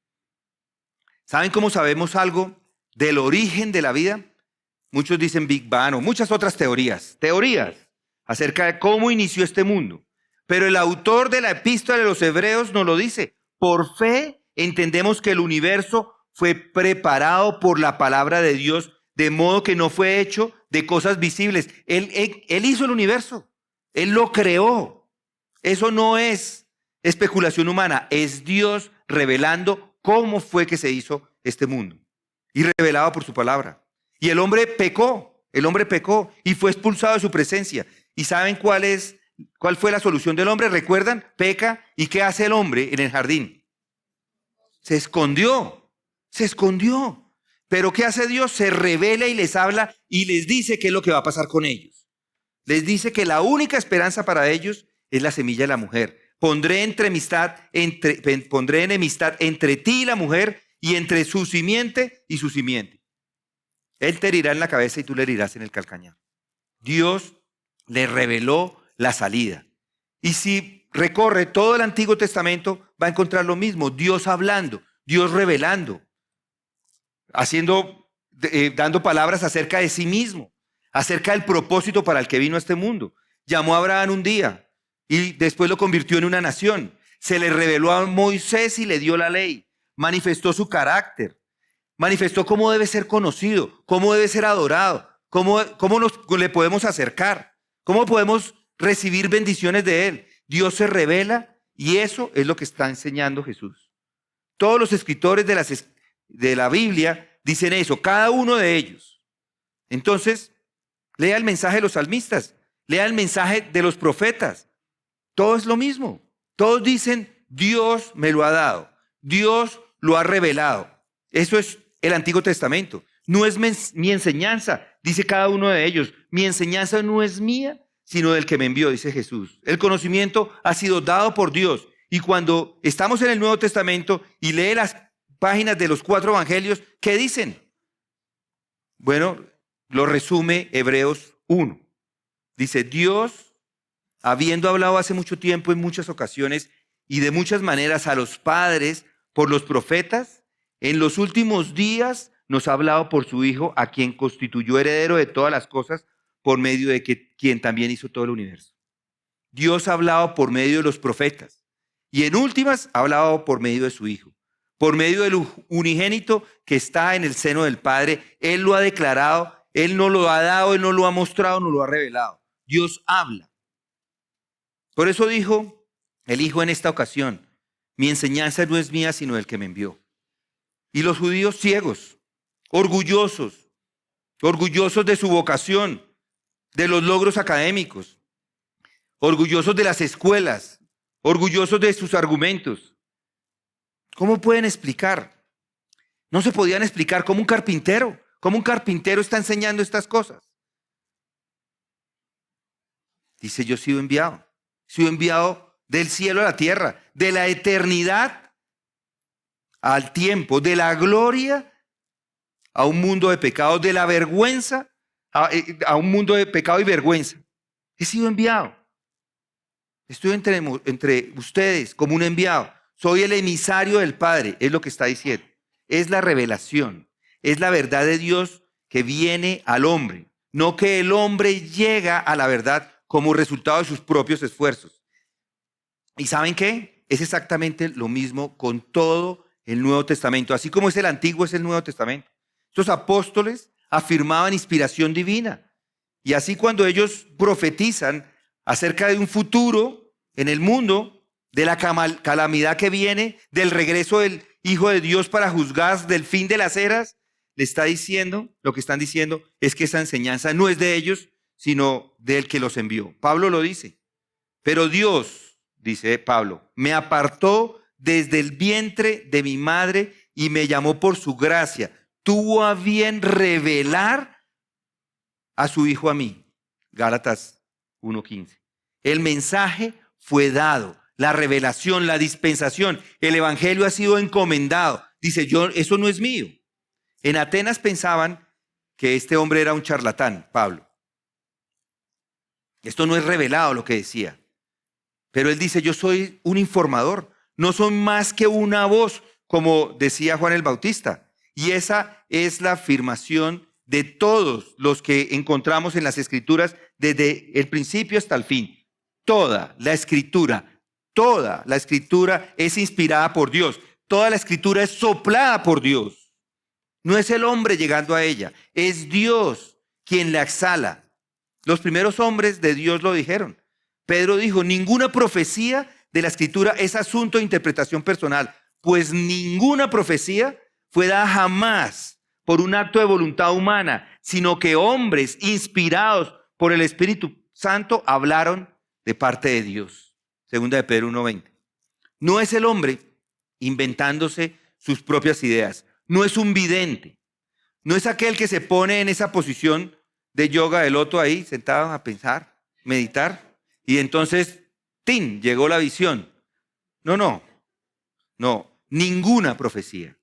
¿Saben cómo sabemos algo del origen de la vida? Muchos dicen Big Bang o muchas otras teorías acerca de cómo inició este mundo. Pero el autor de la epístola de los Hebreos nos lo dice. Por fe entendemos que el universo fue preparado por la palabra de Dios, de modo que no fue hecho de cosas visibles. Él hizo el universo, Él lo creó. Eso no es especulación humana, es Dios revelando cómo fue que se hizo este mundo y revelado por su palabra. Y el hombre pecó y fue expulsado de su presencia. ¿Y saben cuál fue la solución del hombre? ¿Recuerdan? Peca. ¿Y qué hace el hombre en el jardín? Se escondió. Pero ¿qué hace Dios? Se revela y les habla y les dice qué es lo que va a pasar con ellos. Les dice que la única esperanza para ellos es la semilla de la mujer. Pondré enemistad entre ti y la mujer y entre su simiente y su simiente. Él te herirá en la cabeza y tú le herirás en el calcañar. Dios le reveló la salida. Y si recorre todo el Antiguo Testamento, va a encontrar lo mismo. Dios hablando, Dios revelando, dando palabras acerca de sí mismo, acerca del propósito para el que vino a este mundo. Llamó a Abraham un día y después lo convirtió en una nación. Se le reveló a Moisés y le dio la ley. Manifestó su carácter. Manifestó cómo debe ser conocido, cómo debe ser adorado, cómo le podemos acercar, cómo podemos recibir bendiciones de Él. Dios se revela y eso es lo que está enseñando Jesús. Todos los escritores de la Biblia dicen eso, cada uno de ellos. Entonces, lea el mensaje de los salmistas, lea el mensaje de los profetas. Todo es lo mismo. Todos dicen, Dios me lo ha dado, Dios lo ha revelado. Eso es el Antiguo Testamento. No es mi enseñanza, dice cada uno de ellos. Mi enseñanza no es mía, sino del que me envió, dice Jesús. El conocimiento ha sido dado por Dios. Y cuando estamos en el Nuevo Testamento y lee las páginas de los 4 evangelios, ¿qué dicen? Bueno, lo resume Hebreos 1. Dice, Dios, habiendo hablado hace mucho tiempo en muchas ocasiones y de muchas maneras a los padres por los profetas, en los últimos días nos ha hablado por su Hijo, a quien constituyó heredero de todas las cosas, por medio de quien también hizo todo el universo. Dios ha hablado por medio de los profetas y en últimas ha hablado por medio de su Hijo. Por medio del unigénito que está en el seno del Padre, Él lo ha declarado, Él no lo ha dado, Él no lo ha mostrado, no lo ha revelado. Dios habla. Por eso dijo el Hijo en esta ocasión, mi enseñanza no es mía, sino del que me envió. Y los judíos ciegos, orgullosos de su vocación, de los logros académicos, orgullosos de las escuelas, orgullosos de sus argumentos. ¿Cómo pueden explicar? No se podían explicar cómo un carpintero está enseñando estas cosas. Dice, yo he sido enviado del cielo a la tierra, de la eternidad al tiempo, de la gloria a un mundo de pecado, de la vergüenza a un mundo de pecado y vergüenza. He sido enviado. Estoy entre ustedes como un enviado. Soy el emisario del Padre, es lo que está diciendo. Es la revelación, es la verdad de Dios que viene al hombre. No que el hombre llega a la verdad como resultado de sus propios esfuerzos. ¿Y saben qué? Es exactamente lo mismo con todo el Nuevo Testamento. Así como es el Antiguo, es el Nuevo Testamento. Estos apóstoles afirmaban inspiración divina. Y así cuando ellos profetizan acerca de un futuro en el mundo, de la calamidad que viene, del regreso del Hijo de Dios para juzgar, del fin de las eras, le está diciendo, lo que están diciendo es que esa enseñanza no es de ellos, sino del que los envió. Pablo lo dice. Pero Dios, dice Pablo, me apartó desde el vientre de mi madre y me llamó por su gracia. Tuvo a bien revelar a su Hijo a mí. Gálatas 1:15. El mensaje fue dado, la revelación, la dispensación, el evangelio ha sido encomendado. Dice, eso no es mío. En Atenas pensaban que este hombre era un charlatán, Pablo. Esto no es revelado lo que decía. Pero él dice, yo soy un informador, no soy más que una voz, como decía Juan el Bautista. Y esa es la afirmación de todos los que encontramos en las Escrituras desde el principio hasta el fin. Toda la Escritura es inspirada por Dios. Toda la Escritura es soplada por Dios. No es el hombre llegando a ella, es Dios quien la exhala. Los primeros hombres de Dios lo dijeron. Pedro dijo, ninguna profecía de la Escritura es asunto de interpretación personal, pues ninguna profecía fue dada jamás por un acto de voluntad humana, sino que hombres inspirados por el Espíritu Santo hablaron de parte de Dios. Segunda de Pedro 1:20. No es el hombre inventándose sus propias ideas, no es un vidente, no es aquel que se pone en esa posición de yoga del loto ahí, sentado a pensar, meditar. Y entonces, ¡tin!, llegó la visión. No, ninguna profecía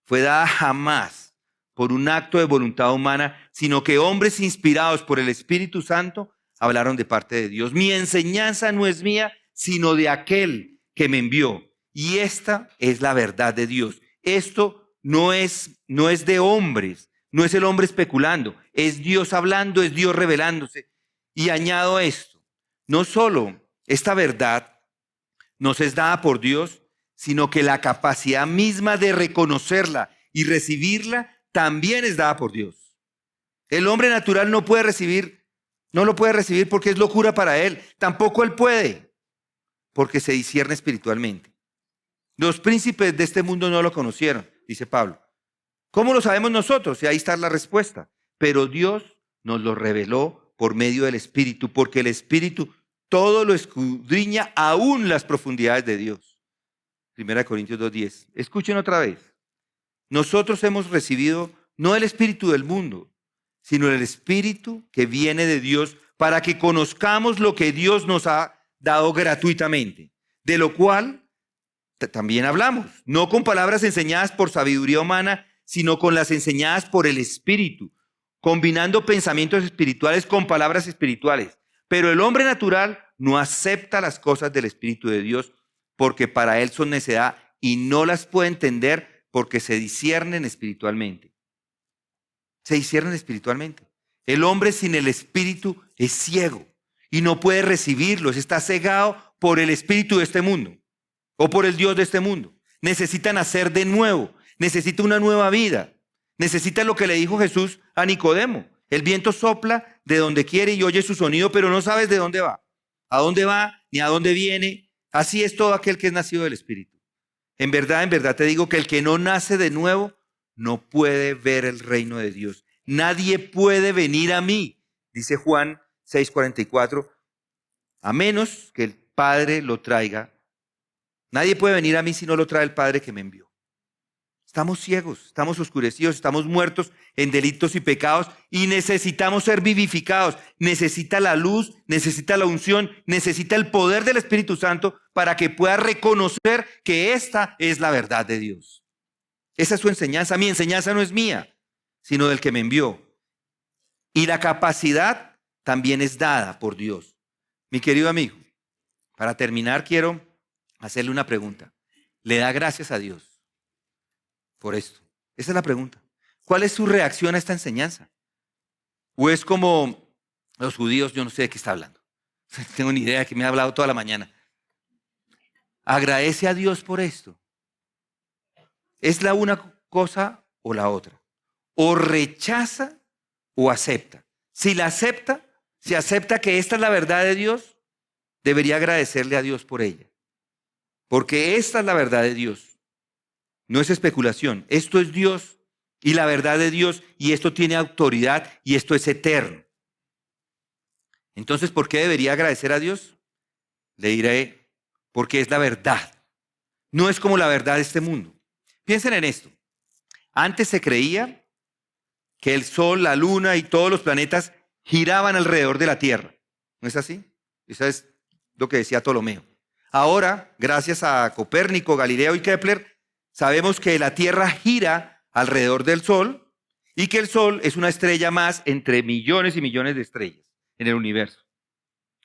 fue dada jamás por un acto de voluntad humana, sino que hombres inspirados por el Espíritu Santo hablaron de parte de Dios. Mi enseñanza no es mía, sino de aquel que me envió. Y esta es la verdad de Dios. Esto no es de hombres, no es el hombre especulando, es Dios hablando, es Dios revelándose. Y añado esto. No solo esta verdad nos es dada por Dios, sino que la capacidad misma de reconocerla y recibirla también es dada por Dios. El hombre natural no lo puede recibir porque es locura para él. Tampoco él puede, porque se discierne espiritualmente. Los príncipes de este mundo no lo conocieron, dice Pablo. ¿Cómo lo sabemos nosotros? Y ahí está la respuesta. Pero Dios nos lo reveló por medio del Espíritu, porque el Espíritu todo lo escudriña, aún las profundidades de Dios. 1 Corintios 2:10. Escuchen otra vez. Nosotros hemos recibido no el espíritu del mundo, sino el Espíritu que viene de Dios para que conozcamos lo que Dios nos ha dado gratuitamente, de lo cual también hablamos, no con palabras enseñadas por sabiduría humana, sino con las enseñadas por el Espíritu, combinando pensamientos espirituales con palabras espirituales. Pero el hombre natural no acepta las cosas del Espíritu de Dios porque para él son necedad y no las puede entender porque se disciernen espiritualmente. Se disciernen espiritualmente. El hombre sin el Espíritu es ciego y no puede recibirlos. Está cegado por el espíritu de este mundo o por el Dios de este mundo. Necesita nacer de nuevo. Necesita una nueva vida. Necesita lo que le dijo Jesús a Nicodemo. El viento sopla de donde quiere y oye su sonido, pero no sabes de dónde va. A dónde va ni a dónde viene. Así es todo aquel que es nacido del Espíritu. En verdad te digo que el que no nace de nuevo no puede ver el reino de Dios. Nadie puede venir a mí, dice Juan 6:44, a menos que el Padre lo traiga. Nadie puede venir a mí si no lo trae el Padre que me envió. Estamos ciegos, estamos oscurecidos, estamos muertos en delitos y pecados y necesitamos ser vivificados. Necesita la luz, necesita la unción, necesita el poder del Espíritu Santo para que pueda reconocer que esta es la verdad de Dios. Esa es su enseñanza. Mi enseñanza no es mía, sino del que me envió. Y la capacidad también es dada por Dios. Mi querido amigo, Para terminar, quiero hacerle una pregunta. ¿Le da gracias a Dios por esto? Esa es la pregunta. ¿Cuál es su reacción a esta enseñanza? ¿O es como los judíos? Yo no sé de qué está hablando. No tengo ni idea de qué me ha hablado toda la mañana. ¿Agradece a Dios por esto? ¿Es la una cosa o la otra? ¿O rechaza o acepta? Si la acepta, si acepta que esta es la verdad de Dios, debería agradecerle a Dios por ella. Porque esta es la verdad de Dios. No es especulación. Esto es Dios y la verdad de Dios, y esto tiene autoridad y esto es eterno. Entonces, ¿por qué debería agradecer a Dios? Le diré, porque es la verdad. No es como la verdad de este mundo. Piensen en esto. Antes se creía que el Sol, la Luna y todos los planetas giraban alrededor de la Tierra. ¿No es así? Eso es lo que decía Ptolomeo. Ahora, gracias a Copérnico, Galileo y Kepler, sabemos que la Tierra gira alrededor del Sol y que el Sol es una estrella más entre millones y millones de estrellas en el universo.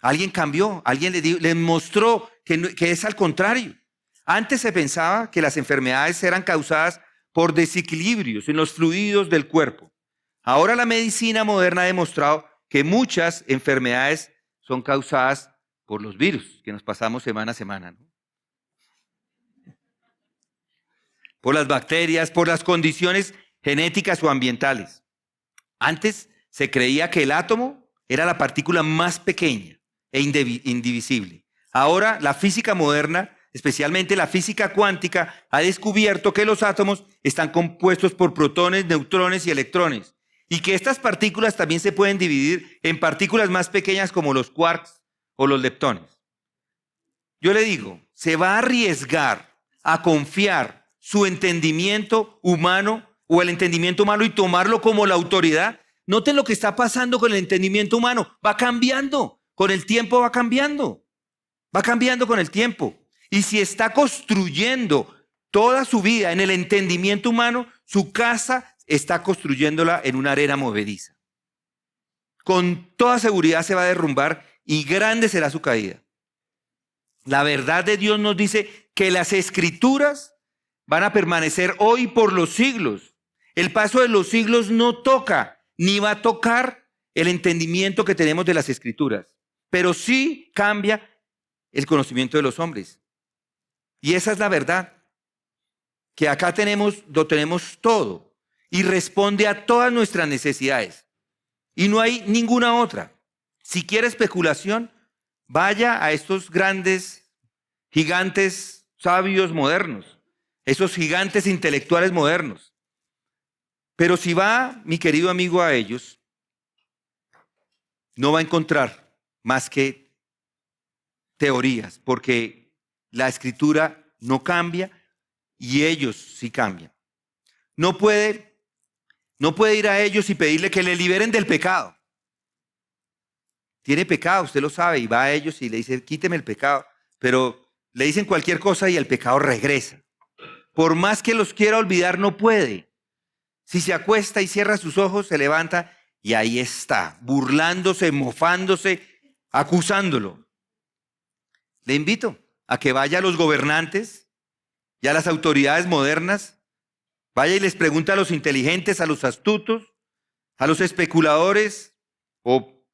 Alguien cambió, alguien le mostró que es al contrario. Antes se pensaba que las enfermedades eran causadas por desequilibrios en los fluidos del cuerpo. Ahora la medicina moderna ha demostrado que muchas enfermedades son causadas por los virus que nos pasamos semana a semana, ¿no? Por las bacterias, por las condiciones genéticas o ambientales. Antes se creía que el átomo era la partícula más pequeña e indivisible. Ahora la física moderna, especialmente la física cuántica, ha descubierto que los átomos están compuestos por protones, neutrones y electrones, y que estas partículas también se pueden dividir en partículas más pequeñas como los quarks o los leptones. Yo le digo, ¿se va a arriesgar a confiar su entendimiento humano o el entendimiento humano y tomarlo como la autoridad? Noten lo que está pasando con el entendimiento humano. Va cambiando. Con el tiempo va cambiando. Va cambiando con el tiempo. Y si está construyendo toda su vida en el entendimiento humano, su casa está construyéndola en una arena movediza. Con toda seguridad se va a derrumbar y grande será su caída. La verdad de Dios nos dice que las escrituras van a permanecer hoy por los siglos. El paso de los siglos no toca ni va a tocar el entendimiento que tenemos de las escrituras, pero sí cambia el conocimiento de los hombres. Y esa es la verdad, que acá lo tenemos todo y responde a todas nuestras necesidades. Y no hay ninguna otra. Si quiere especulación, vaya a estos grandes gigantes sabios modernos, esos gigantes intelectuales modernos. Pero si va, mi querido amigo, a ellos, no va a encontrar más que teorías, porque la escritura no cambia y ellos sí cambian. No puede ir a ellos y pedirle que le liberen del pecado. Tiene pecado, usted lo sabe, y va a ellos y le dice, quíteme el pecado, pero le dicen cualquier cosa y el pecado regresa. Por más que los quiera olvidar, no puede. Si se acuesta y cierra sus ojos, se levanta y ahí está, burlándose, mofándose, acusándolo. Le invito a que vaya a los gobernantes y a las autoridades modernas, vaya y les pregunte a los inteligentes, a los astutos, a los especuladores o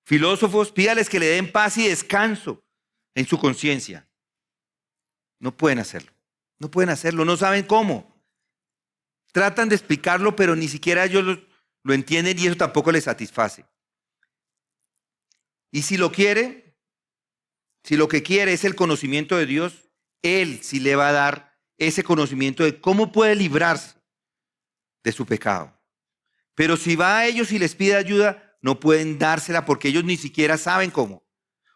filósofos, pídales que le den paz y descanso en su conciencia. No pueden hacerlo, no saben cómo. Tratan de explicarlo, pero ni siquiera ellos lo entienden y eso tampoco les satisface. Y si lo que quiere es el conocimiento de Dios, Él sí le va a dar ese conocimiento de cómo puede librarse de su pecado. Pero si va a ellos y les pide ayuda, no pueden dársela porque ellos ni siquiera saben cómo.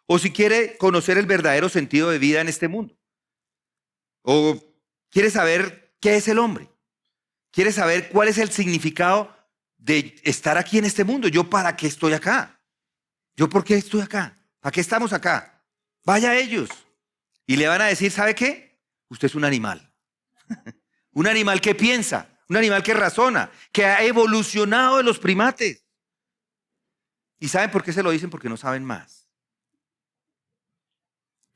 O si quiere conocer el verdadero sentido de vida en este mundo. O quiere saber qué es el hombre. Quiere saber cuál es el significado de estar aquí en este mundo. ¿Yo para qué estoy acá? ¿Yo por qué estoy acá? ¿Para qué estamos acá? Vaya a ellos. Y le van a decir, ¿sabe qué? Usted es un animal. Un animal que piensa, un animal que razona, que ha evolucionado de los primates. ¿Y saben por qué se lo dicen? Porque no saben más.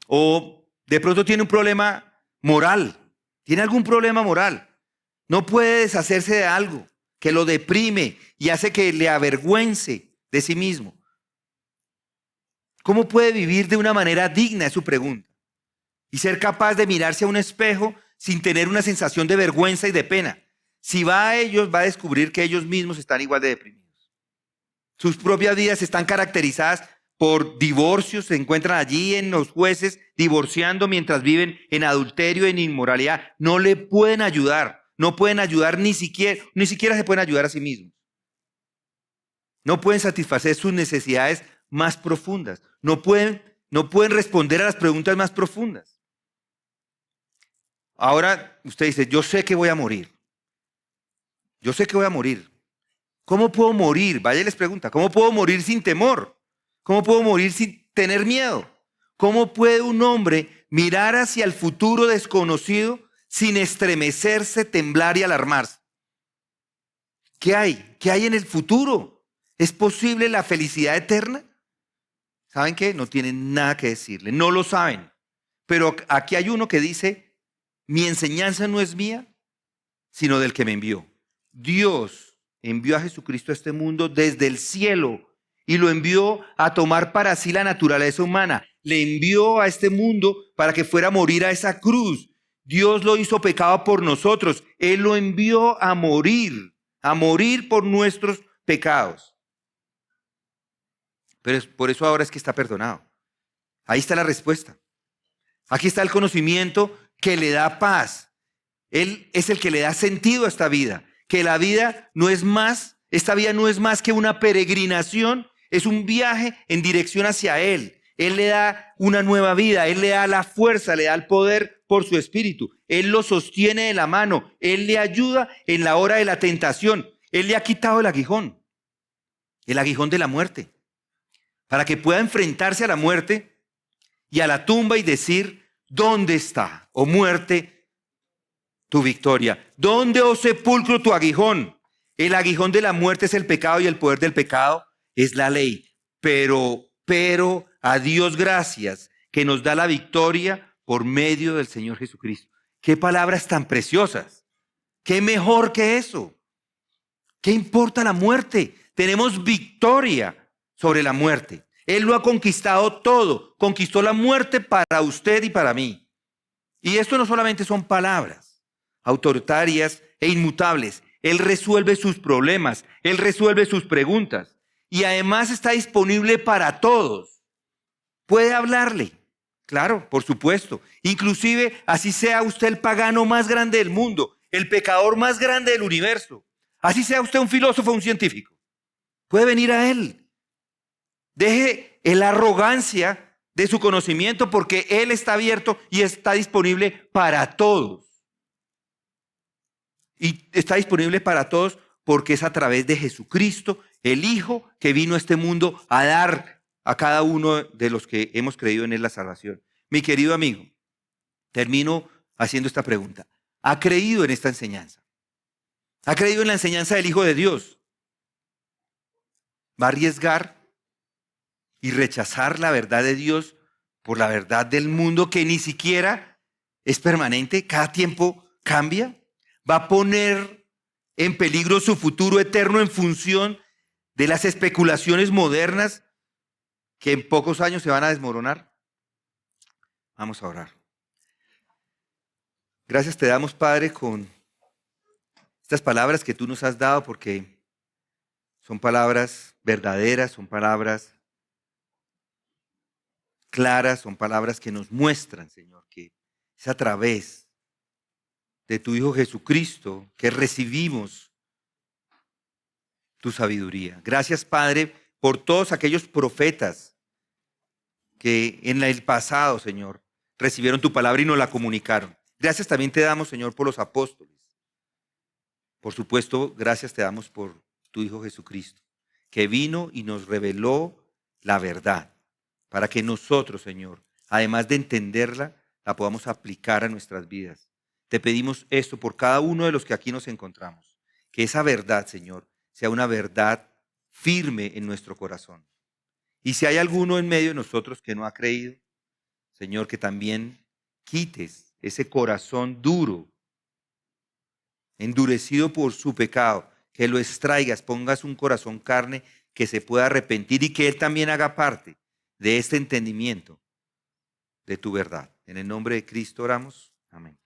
O de pronto tiene un problema moral. Tiene algún problema moral. No puede deshacerse de algo que lo deprime y hace que le avergüence de sí mismo. ¿Cómo puede vivir de una manera digna? Es su pregunta. Y ser capaz de mirarse a un espejo sin tener una sensación de vergüenza y de pena. Si va a ellos, va a descubrir que ellos mismos están igual de deprimidos. Sus propias vidas están caracterizadas por divorcios, se encuentran allí en los jueces divorciando mientras viven en adulterio, en inmoralidad. No le pueden ayudar, no pueden ayudar ni siquiera se pueden ayudar a sí mismos. No pueden satisfacer sus necesidades más profundas. No pueden responder a las preguntas más profundas. Ahora usted dice, yo sé que voy a morir. Yo sé que voy a morir. ¿Cómo puedo morir? Vaya y les pregunta, ¿cómo puedo morir sin temor? ¿Cómo puedo morir sin tener miedo? ¿Cómo puede un hombre mirar hacia el futuro desconocido sin estremecerse, temblar y alarmarse? ¿Qué hay? ¿Qué hay en el futuro? ¿Es posible la felicidad eterna? ¿Saben qué? No tienen nada que decirle, no lo saben. Pero aquí hay uno que dice, mi enseñanza no es mía, sino del que me envió. Dios envió a Jesucristo a este mundo desde el cielo y lo envió a tomar para sí la naturaleza humana. Le envió a este mundo para que fuera a morir a esa cruz. Dios lo hizo pecado por nosotros. Él lo envió a morir por nuestros pecados. Pero por eso ahora es que está perdonado. Ahí está la respuesta. Aquí está el conocimiento que le da paz. Él es el que le da sentido a esta vida. Que la vida no es más, esta vida no es más que una peregrinación, es un viaje en dirección hacia Él. Él le da una nueva vida, Él le da la fuerza, le da el poder por su espíritu. Él lo sostiene de la mano, Él le ayuda en la hora de la tentación. Él le ha quitado el aguijón de la muerte, para que pueda enfrentarse a la muerte y a la tumba y decir, ¿dónde está, oh muerte, tu victoria? ¿Dónde, oh sepulcro, tu aguijón? El aguijón de la muerte es el pecado y el poder del pecado es la ley. Pero a Dios gracias que nos da la victoria por medio del Señor Jesucristo. Qué palabras tan preciosas. Qué mejor que eso. ¿Qué importa la muerte? Tenemos victoria sobre la muerte. Él lo ha conquistado todo. Conquistó la muerte para usted y para mí. Y esto no solamente son palabras autoritarias e inmutables. Él resuelve sus problemas. Él resuelve sus preguntas. Y además está disponible para todos. Puede hablarle. Claro, por supuesto. Inclusive así sea usted el pagano más grande del mundo, el pecador más grande del universo. Así sea usted un filósofo o un científico. Puede venir a Él. Deje la arrogancia de su conocimiento porque Él está abierto y está disponible para todos. Y está disponible para todos porque es a través de Jesucristo, el Hijo que vino a este mundo a dar a cada uno de los que hemos creído en Él la salvación. Mi querido amigo, termino haciendo esta pregunta. ¿Ha creído en esta enseñanza? ¿Ha creído en la enseñanza del Hijo de Dios? ¿Va a arriesgar y rechazar la verdad de Dios por la verdad del mundo que ni siquiera es permanente? Cada tiempo cambia. ¿Va a poner en peligro su futuro eterno en función de las especulaciones modernas que en pocos años se van a desmoronar? Vamos a orar. Gracias te damos, Padre, con estas palabras que tú nos has dado, porque son palabras verdaderas, son palabras claras, son palabras que nos muestran, Señor, que es a través de tu Hijo Jesucristo que recibimos tu sabiduría. Gracias, Padre, por todos aquellos profetas que en el pasado, Señor, recibieron tu palabra y nos la comunicaron. Gracias también te damos, Señor, por los apóstoles. Por supuesto, gracias te damos por tu Hijo Jesucristo, que vino y nos reveló la verdad, para que nosotros, Señor, además de entenderla, la podamos aplicar a nuestras vidas. Te pedimos esto por cada uno de los que aquí nos encontramos, que esa verdad, Señor, sea una verdad firme en nuestro corazón. Y si hay alguno en medio de nosotros que no ha creído, Señor, que también quites ese corazón duro, endurecido por su pecado, que lo extraigas, pongas un corazón carne que se pueda arrepentir y que Él también haga parte de este entendimiento de tu verdad. En el nombre de Cristo oramos. Amén.